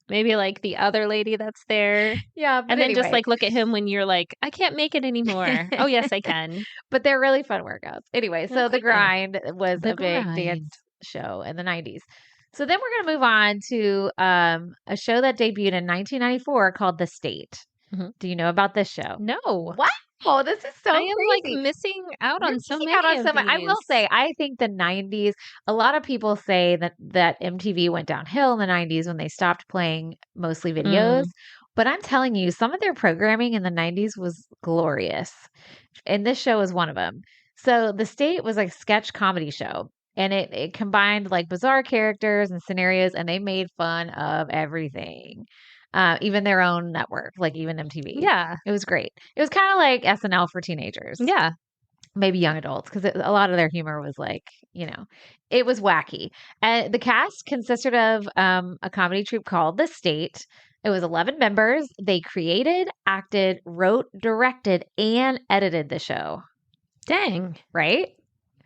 Maybe like the other lady that's there. Yeah. And then just like look at him when you're like, I can't make it anymore. Oh, yes, I can. But they're really fun workouts. Anyway, so The Grind was a big dance show in the 90s. So then we're going to move on to a show that debuted in 1994 called The State. Do you know about this show? No. What? Oh, this is so crazy. I am like missing out on so many of these. I will say, I think the 90s, a lot of people say that MTV went downhill in the 90s when they stopped playing mostly videos. But I'm telling you, some of their programming in the 90s was glorious. And this show is one of them. So The State was a sketch comedy show. And it combined like bizarre characters and scenarios, and they made fun of everything. Even their own network, like even MTV. Yeah. It was great. It was kind of like SNL for teenagers. Yeah. Maybe young adults, because a lot of their humor was like, it was wacky. And the cast consisted of a comedy troupe called The State. It was 11 members. They created, acted, wrote, directed, and edited the show. Dang. Right?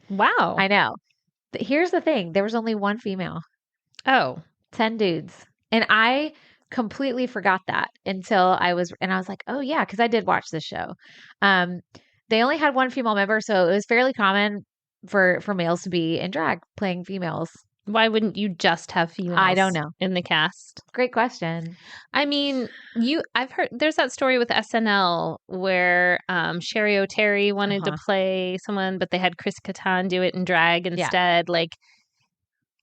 Wow. I know. Here's the thing. There was only one female. Oh. 10 dudes. And I completely forgot that until I was like, oh yeah, because I did watch this show. They only had one female member, so it was fairly common for males to be in drag playing females Why wouldn't you just have females? I don't know. In the cast. Great question. I mean, I've heard there's that story with SNL where Sherry O'Terry wanted to play someone, but they had Chris Kattan do it in drag instead. Yeah. Like,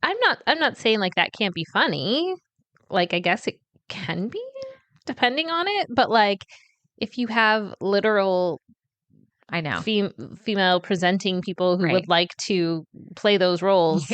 I'm not saying like that can't be funny. Like, I guess it can be depending on it, but like if you have literal I know female presenting people who would like to play those roles.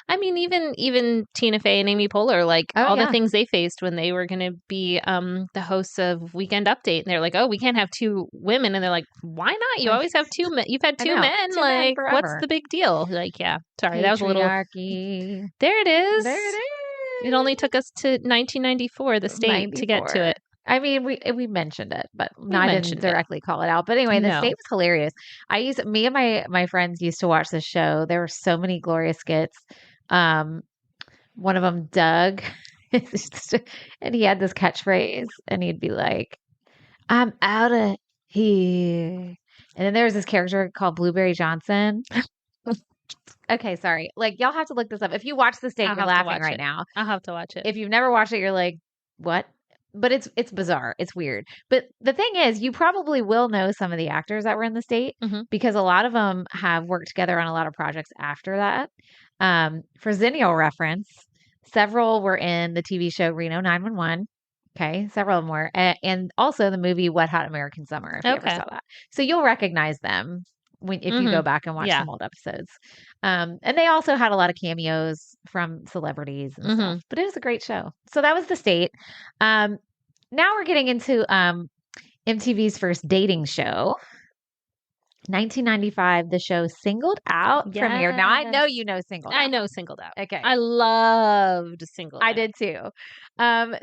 I mean, even Tina Fey and Amy Poehler, like the things they faced when they were going to be the hosts of Weekend Update, and they're like, "Oh, we can't have two women," and they're like, "Why not? You always have two men. You've had two men. Like, what's the big deal?" Like, yeah, sorry, that was a little. There it is. There it is. It only took us to 1994, the state, to get to it. I mean, we mentioned it, but I didn't directly call it out. But anyway, the state was hilarious. Me and my friends used to watch this show. There were so many glorious skits. One of them, Doug, and he had this catchphrase, and he'd be like, "I'm out of here." And then there was this character called Blueberry Johnson. Okay, sorry. Like, y'all have to look this up. If you watch the state, you're laughing right now. I'll have to watch it. If you've never watched it, you're like, what? But it's bizarre. It's weird. But the thing is, you probably will know some of the actors that were in the state because a lot of them have worked together on a lot of projects after that. For Xennial reference, several were in the TV show Reno 911. Okay, several of them were. And also the movie Wet Hot American Summer, if you ever saw that. So you'll recognize them if you go back and watch some old episodes. And they also had a lot of cameos from celebrities and stuff. But it was a great show. So that was the state. Now we're getting into MTV's first dating show. 1995, the show Singled Out premiered. Now, I know you know Singled Out. I know Singled Out. Okay. I loved Singled Out. I did too.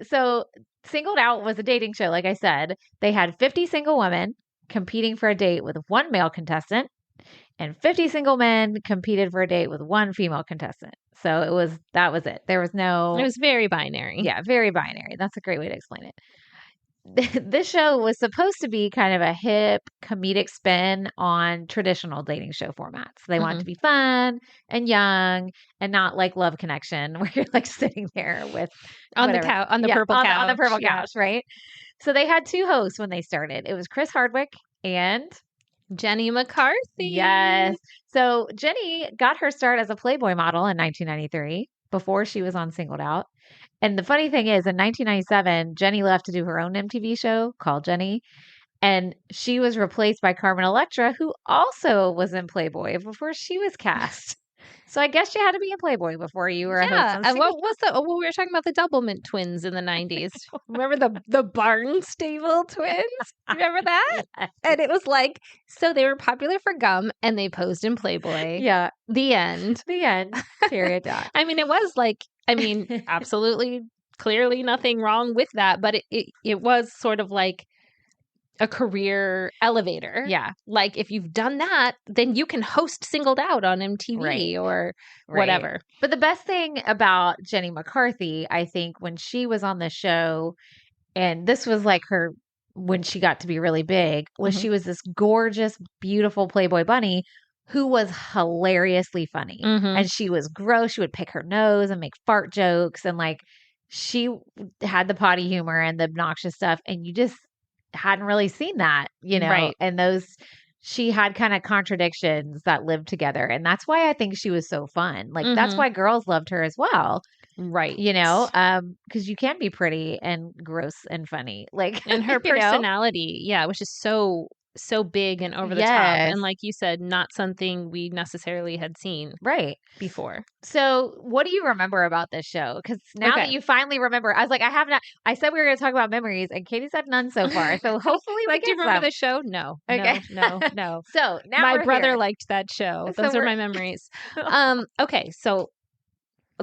So Singled Out was a dating show, like I said. They had 50 single women competing for a date with one male contestant, and 50 single men competed for a date with one female contestant. So that was it. There was no... It was very binary. Yeah, very binary. That's a great way to explain it. This show was supposed to be kind of a hip comedic spin on traditional dating show formats. They want it to be fun and young and not like Love Connection where you're like sitting there with on the couch, on the purple couch, right? So they had two hosts when they started. It was Chris Hardwick and Jenny McCarthy. Yes. So Jenny got her start as a Playboy model in 1993 before she was on Singled Out. And the funny thing is, in 1997, Jenny left to do her own MTV show called Jenny. And she was replaced by Carmen Electra, who also was in Playboy before she was cast. So I guess you had to be a Playboy before you were a host. And what was the? Well, we were talking about the Doublemint twins in the 90s. Remember the Barnstable twins? Remember that? Yes. And it was like, so they were popular for gum and they posed in Playboy. Yeah. The end. Period. I mean, it was like, absolutely, clearly nothing wrong with that, but it was sort of like a career elevator. Yeah. Like if you've done that, then you can host Singled Out on MTV or whatever. But the best thing about Jenny McCarthy, I think, when she was on the show, and this was like her when she got to be really big, was she was this gorgeous, beautiful Playboy bunny who was hilariously funny. And she was gross. She would pick her nose and make fart jokes. And like she had the potty humor and the obnoxious stuff. And you just hadn't really seen that, Right. And she had kind of contradictions that lived together. And that's why I think she was so fun. Like that's why girls loved her as well. Right. Because you can be pretty and gross and funny. Like, and her personality, which is so big and over the top. And like you said, not something we necessarily had seen before. So what do you remember about this show? Because now that you finally remember, I was like, I said we were going to talk about memories and Katie said none so far. So hopefully we do you remember the show? No. Okay. No. So now my brother liked that show. Those are my memories. Okay. So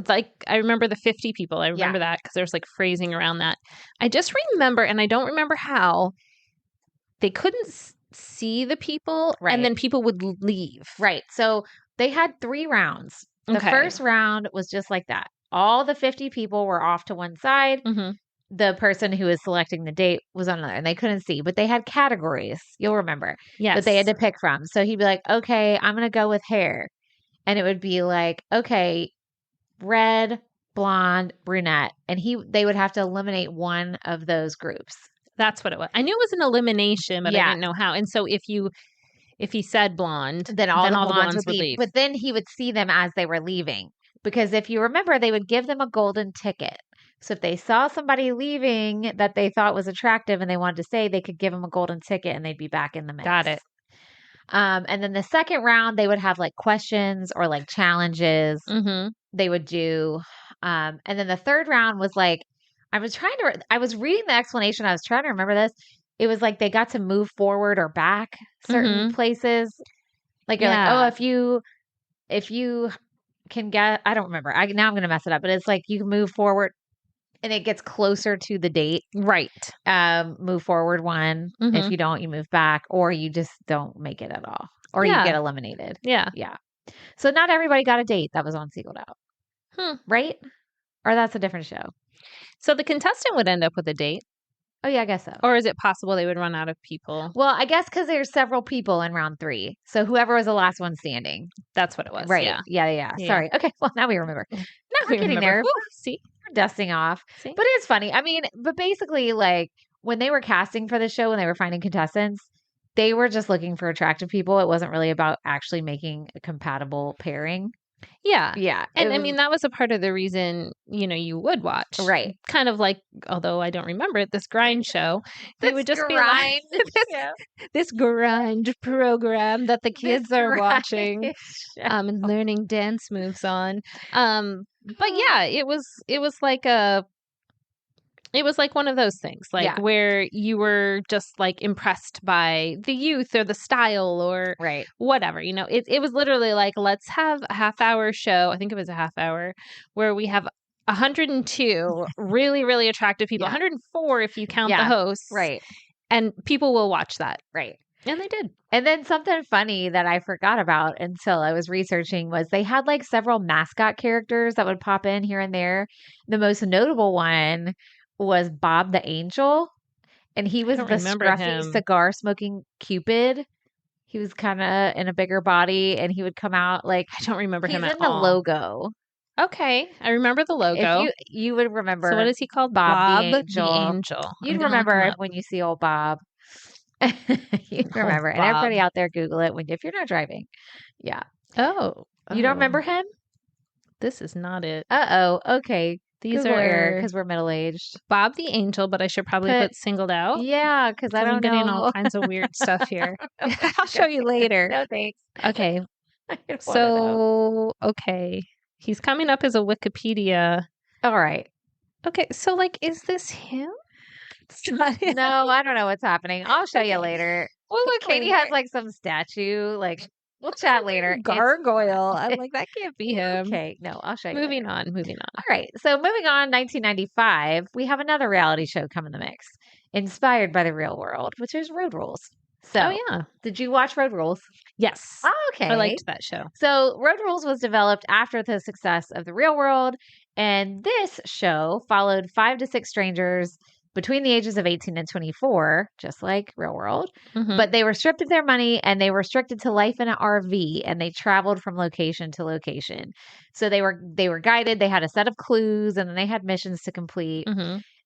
like I remember the 50 people. I remember that because there's like phrasing around that. I just remember, and I don't remember how, they couldn't see the people and then people would leave. Right. So they had 3 rounds. The first round was just like that. All the 50 people were off to one side. The person who was selecting the date was on another and they couldn't see, but they had categories. You'll remember. Yes. That they had to pick from. So he'd be like, okay, I'm going to go with hair. And it would be like, okay, red, blonde, brunette, and they would have to eliminate one of those groups. That's what it was. I knew it was an elimination, but I didn't know how. And so if he said blonde, then all the blondes would leave. But then he would see them as they were leaving. Because if you remember, they would give them a golden ticket. So if they saw somebody leaving that they thought was attractive and they wanted to stay, they could give them a golden ticket and they'd be back in the mix. Got it. And then the second round, they would have like questions or like challenges they would do. And then the third round was like, I was reading the explanation. I was trying to remember this. It was like they got to move forward or back certain places. Like, you're like, oh, if you can get, I don't remember. Now I'm going to mess it up, but it's like you can move forward and it gets closer to the date. Right. Move forward one. If you don't, you move back, or you just don't make it at all, or you get eliminated. Yeah. Yeah. So not everybody got a date that was on Singled Out. Right? Or that's a different show. So the contestant would end up with a date. Oh, yeah, I guess so. Or is it possible they would run out of people? Well, I guess because there's several people in round 3. So whoever was the last one standing. That's what it was. Right. Yeah. Sorry. Okay. Well, now we remember. Now we're getting there. Ooh, see? We're dusting off. See? But it's funny. I mean, but basically, like, when they were casting for the show, when they were finding contestants, they were just looking for attractive people. It wasn't really about actually making a compatible pairing. Yeah. Yeah. And I mean, that was a part of the reason, you would watch. Right. Kind of like, although I don't remember it, this grind show. They would just be like, this grind program that the kids are watching and learning dance moves on. But yeah, it was like one of those things, like where you were just like impressed by the youth or the style or whatever, it was literally like, let's have a half-hour show. I think it was a half hour where we have 102 really, really attractive people, 104 if you count the hosts. Right. And people will watch that. Right. And they did. And then something funny that I forgot about until I was researching was they had like several mascot characters that would pop in here and there. The most notable one was Bob the Angel, and he was the scruffy cigar smoking Cupid. He was kind of in a bigger body, and he would come out like, I don't remember him at all. He's in the logo. Okay, I remember the logo. If you would remember. So what is he called? Bob the Angel. You'd remember when you see old Bob. You'd remember, and everybody out there, Google it if you're not driving. Yeah. Oh, you don't remember him? This is not it. Okay. These Google are because we're middle aged. Bob the Angel, but I should probably put Singled Out. Yeah, because I don't I'm getting all kinds of weird stuff here. I'll show you later. No thanks. Okay. So he's coming up as a Wikipedia. All right. Okay, so like, is this him? It's not him. No, I don't know what's happening. I'll show you later. Well, look, Katie has like some statue, like. We'll chat later. Gargoyle. I'm like, that can't be him. Okay. No, I'll show you. Moving on. All right. So moving on, 1995, we have another reality show come in the mix, inspired by the real world, which is Road Rules. So, did you watch Road Rules? Yes. Oh, okay. I liked that show. So Road Rules was developed after the success of the real world. And this show followed 5 to 6 strangers between the ages of 18 and 24, just like Real World. But they were stripped of their money and they were restricted to life in an RV, and they traveled from location to location. So they were guided. They had a set of clues, and then they had missions to complete.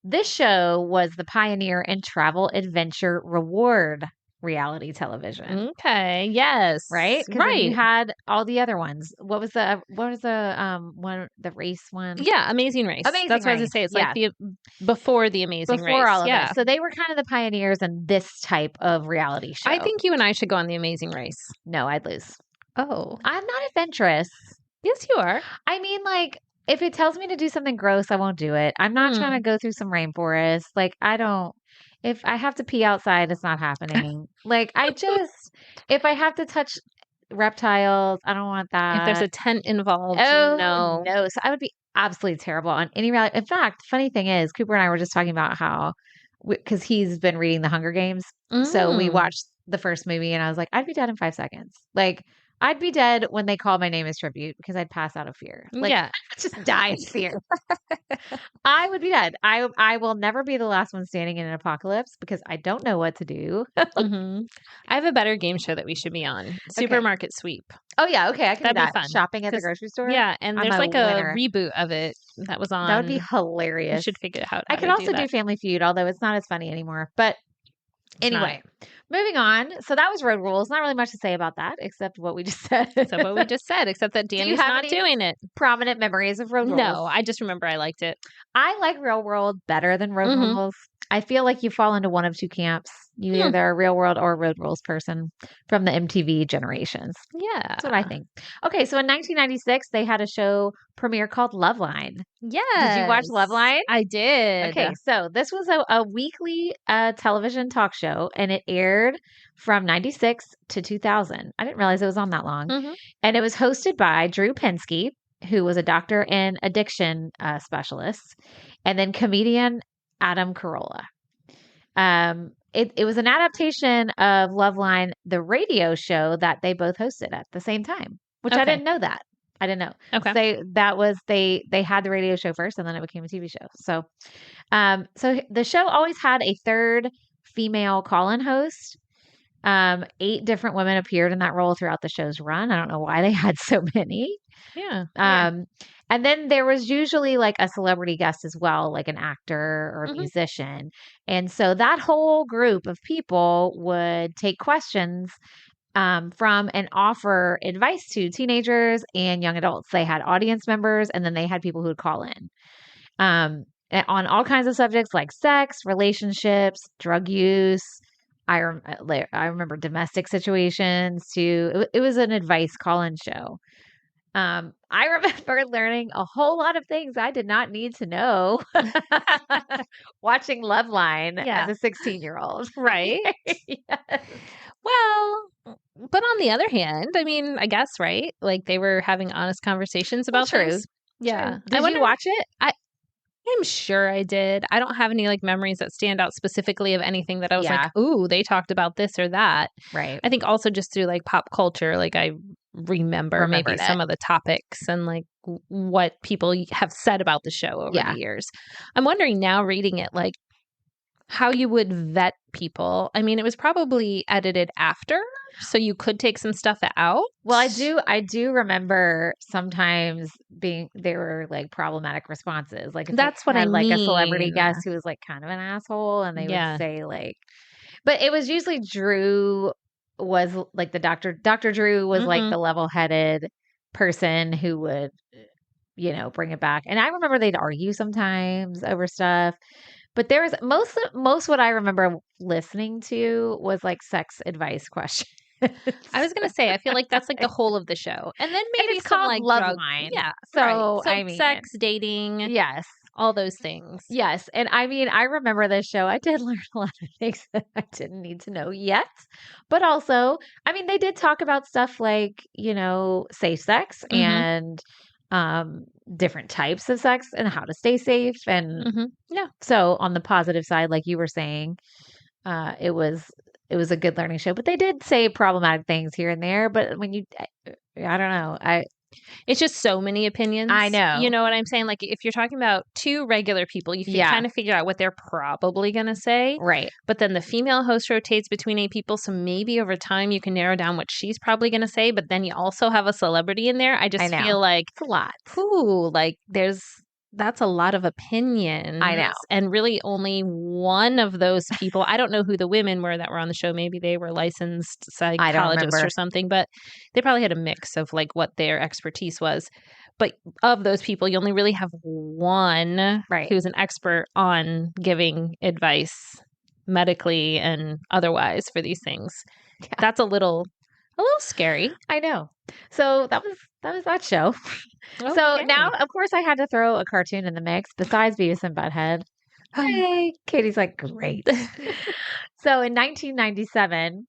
This show was the pioneer in travel adventure reward reality television. Okay. Yes. Right? Right. You had all the other ones. What was the one, the race one? Yeah, Amazing Race. That's what I was going to say. It's like before the Amazing Race. Before all of this. So they were kind of the pioneers in this type of reality show. I think you and I should go on the Amazing Race. No, I'd lose. Oh. I'm not adventurous. Yes, you are. I mean, like, if it tells me to do something gross, I won't do it. I'm not trying to go through some rainforest. Like, if I have to pee outside, it's not happening. Like, if I have to touch reptiles, I don't want that. If there's a tent involved, no. So I would be absolutely terrible on any reality. In fact, funny thing is, Cooper and I were just talking about how, because he's been reading The Hunger Games. So we watched the first movie and I was like, I'd be dead in 5 seconds. Like, I'd be dead when they call my name as tribute because I'd pass out of fear. Like, Yeah. just die of fear. I would be dead. I will never be the last one standing in an apocalypse because I don't know what to do. I have a better game show that we should be on. Supermarket Sweep. Oh, yeah. Okay. I can That'd do that. be fun. Shopping at the grocery store? Yeah. And there's like a reboot of it that was on. That would be hilarious. We should figure out how I could also do Family Feud, although it's not as funny anymore. But anyway, moving on. So that was Road Rules. Not really much to say about that, except what we just said. Except that Dani's not doing it. Prominent memories of Road Rules? No, I just remember I liked it. I like Real World better than Road Rules. I feel like you fall into one of two camps. You either are a Real World or Road Rules person from the MTV generations. Yeah. That's what I think. Okay, so in 1996, they had a show premiere called Loveline. Yeah. Did you watch Loveline? I did. Okay, so this was a weekly television talk show, and it aired from 96 to 2000. I didn't realize it was on that long. And it was hosted by Drew Pensky, who was a doctor and addiction specialist, and then comedian Adam Carolla. It was an adaptation of Loveline, the radio show that they both hosted at the same time, which I didn't know that. I didn't know. Okay. They had the radio show first and then it became a TV show. So the show always had a third female call-in host. 8 different women appeared in that role throughout the show's run. I don't know why they had so many. Yeah. And then there was usually like a celebrity guest as well, like an actor or a musician. And so that whole group of people would take questions from and offer advice to teenagers and young adults. They had audience members and then they had people who would call in on all kinds of subjects like sex, relationships, drug use. I remember domestic situations too. It was an advice call-in show. I remember learning a whole lot of things I did not need to know watching Loveline as a 16-year-old. Right. Yes. Well, but on the other hand, I mean, I guess, right? Like they were having honest conversations about things. Yeah. Did you watch it? I'm sure I did. I don't have any like memories that stand out specifically of anything that I was like, ooh, they talked about this or that. Right. I think also just through like pop culture, like I remember maybe some of the topics and like what people have said about the show over the years. I'm wondering now reading it, like how you would vet people. I mean, it was probably edited after, so you could take some stuff out. Well, I do remember sometimes there were like problematic responses. Like that's what I mean. Like a celebrity guest who was like kind of an asshole, and they would say like, but it was usually Drew was like the doctor. Dr. Drew was like the level-headed person who would, bring it back. And I remember they'd argue sometimes over stuff. But there was most what I remember listening to was like sex advice questions. I was gonna say, I feel like that's like the whole of the show, and then maybe it's some called like Loveline. Yeah. So I mean, sex, dating, yes, all those things. Yes, and I mean, I remember this show. I did learn a lot of things that I didn't need to know yet, but also, I mean, they did talk about stuff like safe sex and different types of sex and how to stay safe and so on the positive side, like you were saying, it was a good learning show, but they did say problematic things here and there. But when I don't know, it's just so many opinions. I know. You know what I'm saying? Like if you're talking about 2 regular people, you can kind of figure out what they're probably going to say. Right. But then the female host rotates between 8 people. So maybe over time you can narrow down what she's probably going to say. But then you also have a celebrity in there. I just feel like it's a lot. Ooh, like that's a lot of opinions. I know. And really only one of those people, I don't know who the women were that were on the show. Maybe they were licensed psychologists or something, but they probably had a mix of like what their expertise was. But of those people, you only really have one who's an expert on giving advice medically and otherwise for these things. Yeah. That's a little scary. I know. So that was that show. Okay. So now, of course, I had to throw a cartoon in the mix besides Beavis and Butthead. Hey, Katie's like, great. So in 1997,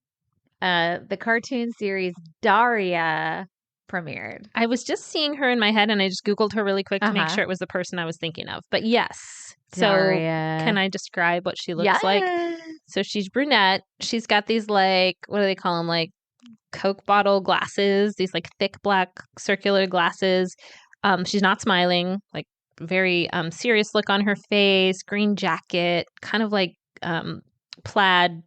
the cartoon series Daria premiered. I was just seeing her in my head, and I just Googled her really quick to make sure it was the person I was thinking of. But yes. Daria. So can I describe what she looks like? So she's brunette. She's got these like, what do they call them? Like Coke bottle glasses, these like thick black circular glasses. She's not smiling, like very serious look on her face, green jacket, kind of like plaid,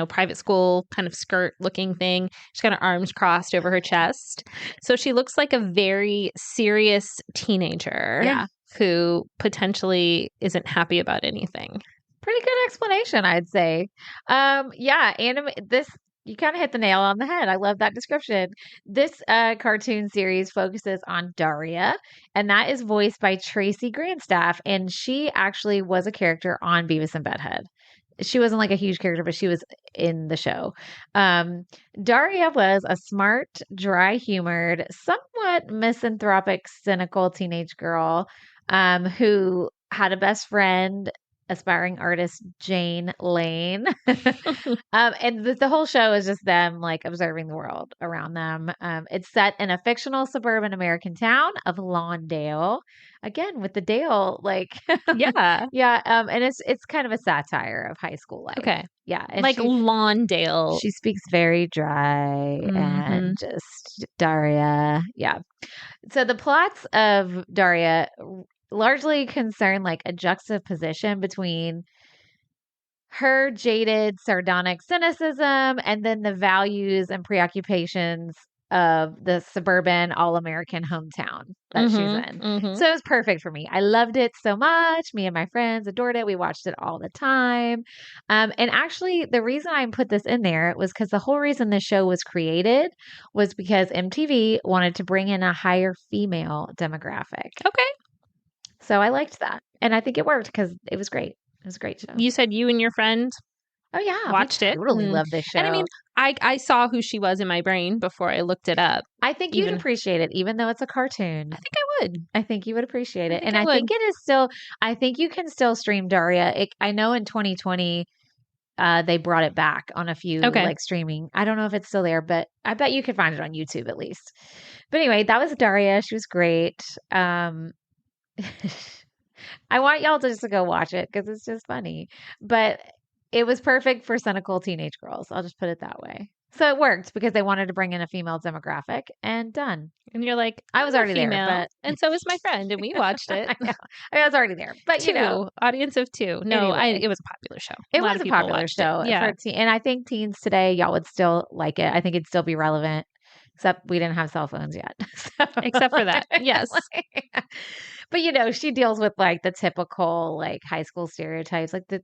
private school kind of skirt looking thing. She's got her arms crossed over her chest. So she looks like a very serious teenager who potentially isn't happy about anything. Pretty good explanation, I'd say. This, you kind of hit the nail on the head. I love that description. This cartoon series focuses on Daria, and that is voiced by Tracy Grandstaff, and she actually was a character on Beavis and Butthead. She wasn't like a huge character, but she was in the show. Daria was a smart, dry-humored, somewhat misanthropic, cynical teenage girl who had a best friend, aspiring artist Jane Lane. And the whole show is just them like observing the world around them. It's set in a fictional suburban American town of Lawndale. Again, with the Dale, like yeah. And it's kind of a satire of high school life. Okay. Yeah. And like Lawndale. She speaks very dry and just Daria. Yeah. So the plots of Daria largely concern like a juxtaposition between her jaded, sardonic cynicism and then the values and preoccupations of the suburban all-American hometown that she's in. So it was perfect for me. I loved it so much. Me and my friends adored it. We watched it all the time. And actually, the reason I put this in there was because the whole reason this show was created was because MTV wanted to bring in a higher female demographic. Okay. So I liked that. And I think it worked because it was great. It was a great show. You said you and your friend watched it. I totally love this show. And I mean, I saw who she was in my brain before I looked it up. I think you'd appreciate it, even though it's a cartoon. I think I would. I think you would appreciate it. And I think it is still, I think you can still stream Daria. I know in 2020, they brought it back on a few like streaming. I don't know if it's still there, but I bet you could find it on YouTube at least. But anyway, that was Daria. She was great. I want y'all to just go watch it because it's just funny. But it was perfect for cynical teenage girls. I'll just put it that way. So it worked because they wanted to bring in a female demographic and done. And you're like, I was already there. But... And so was my friend and we watched it. I was already there. But audience of 2. No, anyway, it was a popular show. It was a popular show. Yeah. And I think teens today, y'all would still like it. I think it'd still be relevant. Except we didn't have cell phones yet. Except for that. Yes. But, she deals with like the typical like high school stereotypes, like the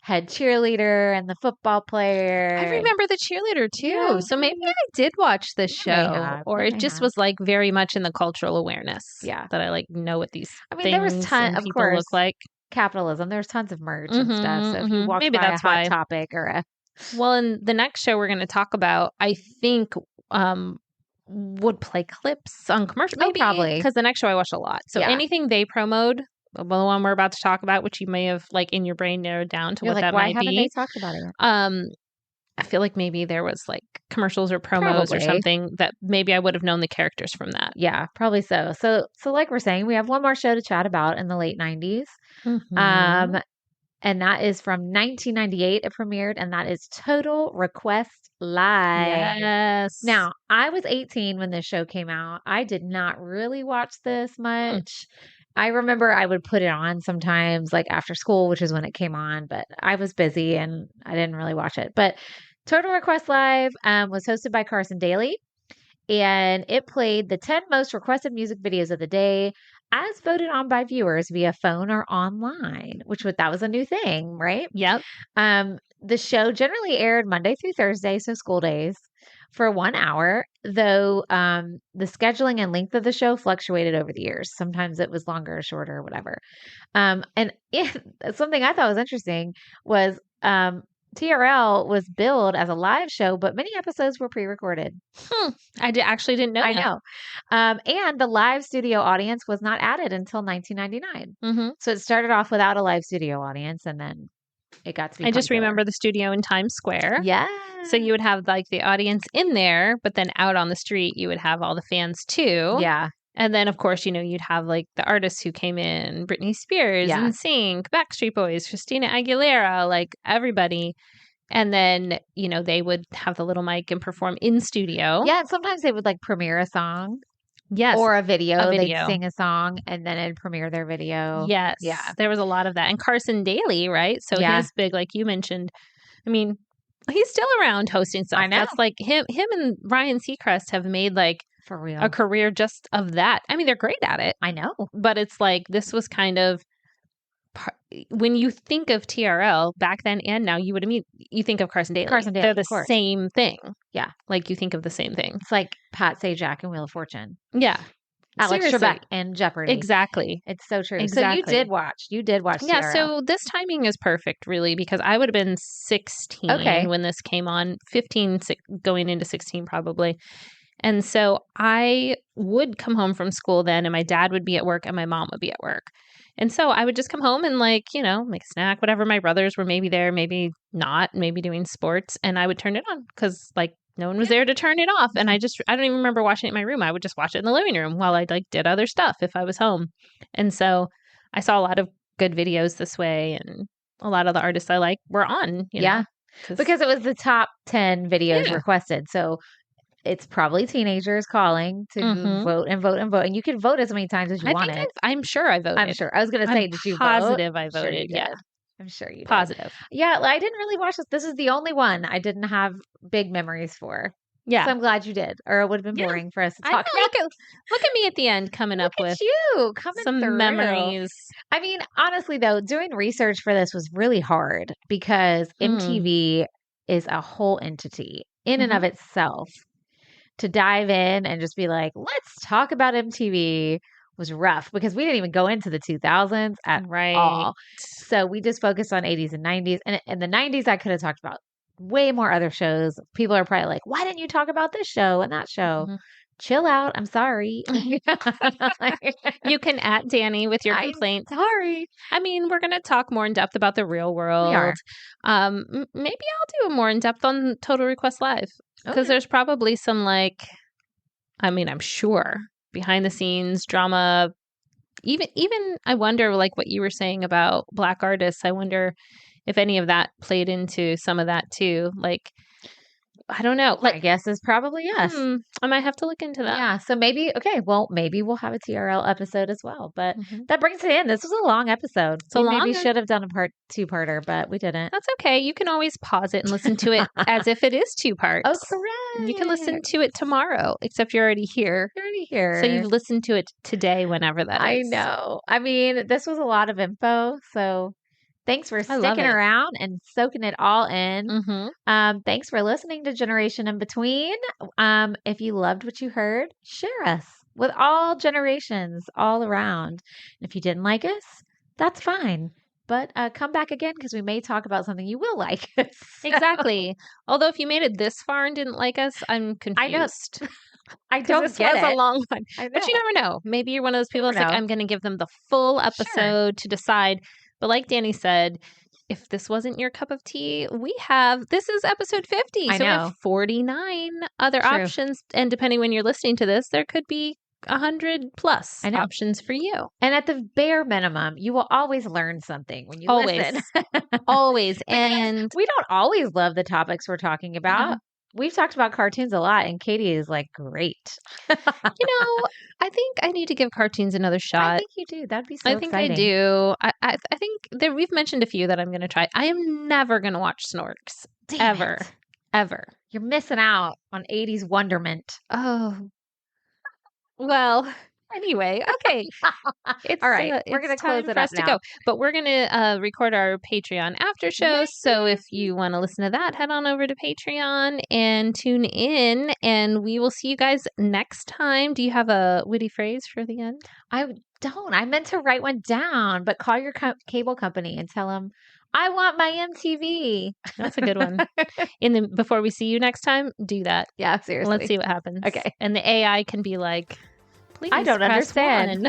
head cheerleader and the football player. I remember the cheerleader too. Yeah. So maybe I did watch this show or it just was like very much in the cultural awareness. Yeah. That I like know what these things there was of course, look like. Capitalism. There's tons of merch and stuff. So if you walk by a Hot Topic or a... Well, in the next show we're going to talk about, I think... would play clips on commercial. Maybe probably because the next show I watched a lot. So anything they promoted, the one we're about to talk about, which you may have like in your brain narrowed down to what that might be. Why haven't they talked about it? I feel like maybe there was like commercials or promos or something that maybe I would have known the characters from that. Yeah, probably so. So like we're saying, we have one more show to chat about in the late 90s. And that is from 1998. It premiered, and that is Total Request Live. Yes. Now, I was 18 when this show came out. I did not really watch this much. I remember I would put it on sometimes, like after school, which is when it came on, but I was busy and I didn't really watch it. But Total Request Live was hosted by Carson Daly, and it played the 10 most requested music videos of the day as voted on by viewers via phone or online, that was a new thing, right? Yep. The show generally aired Monday through Thursday, so school days, for 1 hour, though the scheduling and length of the show fluctuated over the years. Sometimes it was longer or shorter or whatever. Something I thought was interesting was TRL was billed as a live show, but many episodes were pre-recorded. I actually didn't know. I know. And the live studio audience was not added until 1999. So it started off without a live studio audience, and then it got to be I just remember the studio in Times Square. Yeah. So you would have like the audience in there, but then out on the street, you would have all the fans too. Yeah. And then, of course, you'd have like the artists who came in, Britney Spears, NSYNC, Backstreet Boys, Christina Aguilera, like everybody. And then, they would have the little mic and perform in studio. Yeah, and sometimes they would like premiere a song. Yes. Or a video. They'd sing a song and then it'd premiere their video. Yes. Yeah. There was a lot of that. And Carson Daly, right? So his big, like you mentioned, I mean, he's still around hosting stuff. I know. That's like him and Ryan Seacrest have made like for real a career just of that. I mean, they're great at it. I know. But it's like, this was kind of, when you think of TRL back then and now, you think of Carson Daly. They're the same thing. Yeah. Like you think of the same thing. It's like Pat Sajak and Wheel of Fortune. Yeah. Alex Trebek and Jeopardy. Exactly. It's so true. Exactly. So you did watch Yeah, TRL. so this timing is perfect, really, because I would have been 16 when this came on, 15 going into 16 probably. And so I would come home from school then, and my dad would be at work and my mom would be at work. And so I would just come home and make a snack, whatever. My brothers were maybe there, maybe not, maybe doing sports. And I would turn it on because no one was there to turn it off. And I don't even remember watching it in my room. I would just watch it in the living room while I did other stuff if I was home. And so I saw a lot of good videos this way, and a lot of the artists I like were on. Yeah. Because it was the top 10 videos requested. So it's probably teenagers calling to vote and vote and vote. And you can vote as many times as you wanted. I'm sure I voted. I'm sure. I was going to say, did you vote? Positive I voted. Sure, yeah. I'm sure you did. Positive. Yeah, I didn't really watch this. This is the only one I didn't have big memories for. Yeah. So I'm glad you did, or it would have been boring for us to talk about. Look at me at the end coming up with some memories. I mean, honestly, though, doing research for this was really hard because MTV is a whole entity in and of itself. To dive in and just be like, let's talk about MTV was rough because we didn't even go into the 2000s at all. So we just focused on 80s and 90s. And in the 90s, I could have talked about way more other shows. People are probably like, why didn't you talk about this show and that show? Chill out. I'm sorry. You can at Dani with your complaints. Sorry. I mean, we're going to talk more in depth about the real world. We are. Maybe I'll do a more in depth on Total Request Live. Because there's probably some I'm sure behind the scenes drama. Even I wonder what you were saying about Black artists. I wonder if any of that played into some of that too. I don't know. My guess is probably yes. I might have to look into that. Yeah. So maybe we'll have a TRL episode as well. But that brings it in. This was a long episode. So maybe should have done a two-parter, but we didn't. That's okay. You can always pause it and listen to it as if it is 2 parts. Oh, correct. You can listen to it tomorrow, except you're already here. So you've listened to it today, whenever that is. I know. I mean, this was a lot of info. So thanks for sticking around and soaking it all in. Thanks for listening to Generation in Between. If you loved what you heard, share us with all generations all around. And if you didn't like us, that's fine. But come back again because we may talk about something you will like. Exactly. Although if you made it this far and didn't like us, I'm confused. I know. I don't this get was it. a long one. But you never know. Maybe you're one of those people that's I'm going to give them the full episode to decide. But like Dani said, if this wasn't your cup of tea, this is episode 50. So we have 49 other options. And depending when you're listening to this, there could be 100 plus options for you. And at the bare minimum, you will always learn something when you listen. Always. And we don't always love the topics we're talking about. We've talked about cartoons a lot, and Katie is great. I think I need to give cartoons another shot. I think you do. That'd be so exciting. I do. I think that we've mentioned a few that I'm going to try. I am never going to watch Snorks. Ever. You're missing out on 80s wonderment. Oh. Well, anyway, okay. All right. We're going to close it up now. Go. But we're going to record our Patreon after show. So if you want to listen to that, head on over to Patreon and tune in. And we will see you guys next time. Do you have a witty phrase for the end? I don't. I meant to write one down, but call your cable company and tell them, I want my MTV. That's a good one. Before we see you next time, do that. Yeah, seriously. Let's see what happens. Okay. And the AI can be like, please, I don't understand.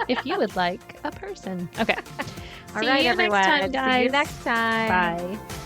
If you would like a person. Okay. All right, everyone. Next time, guys. See you next time. Bye.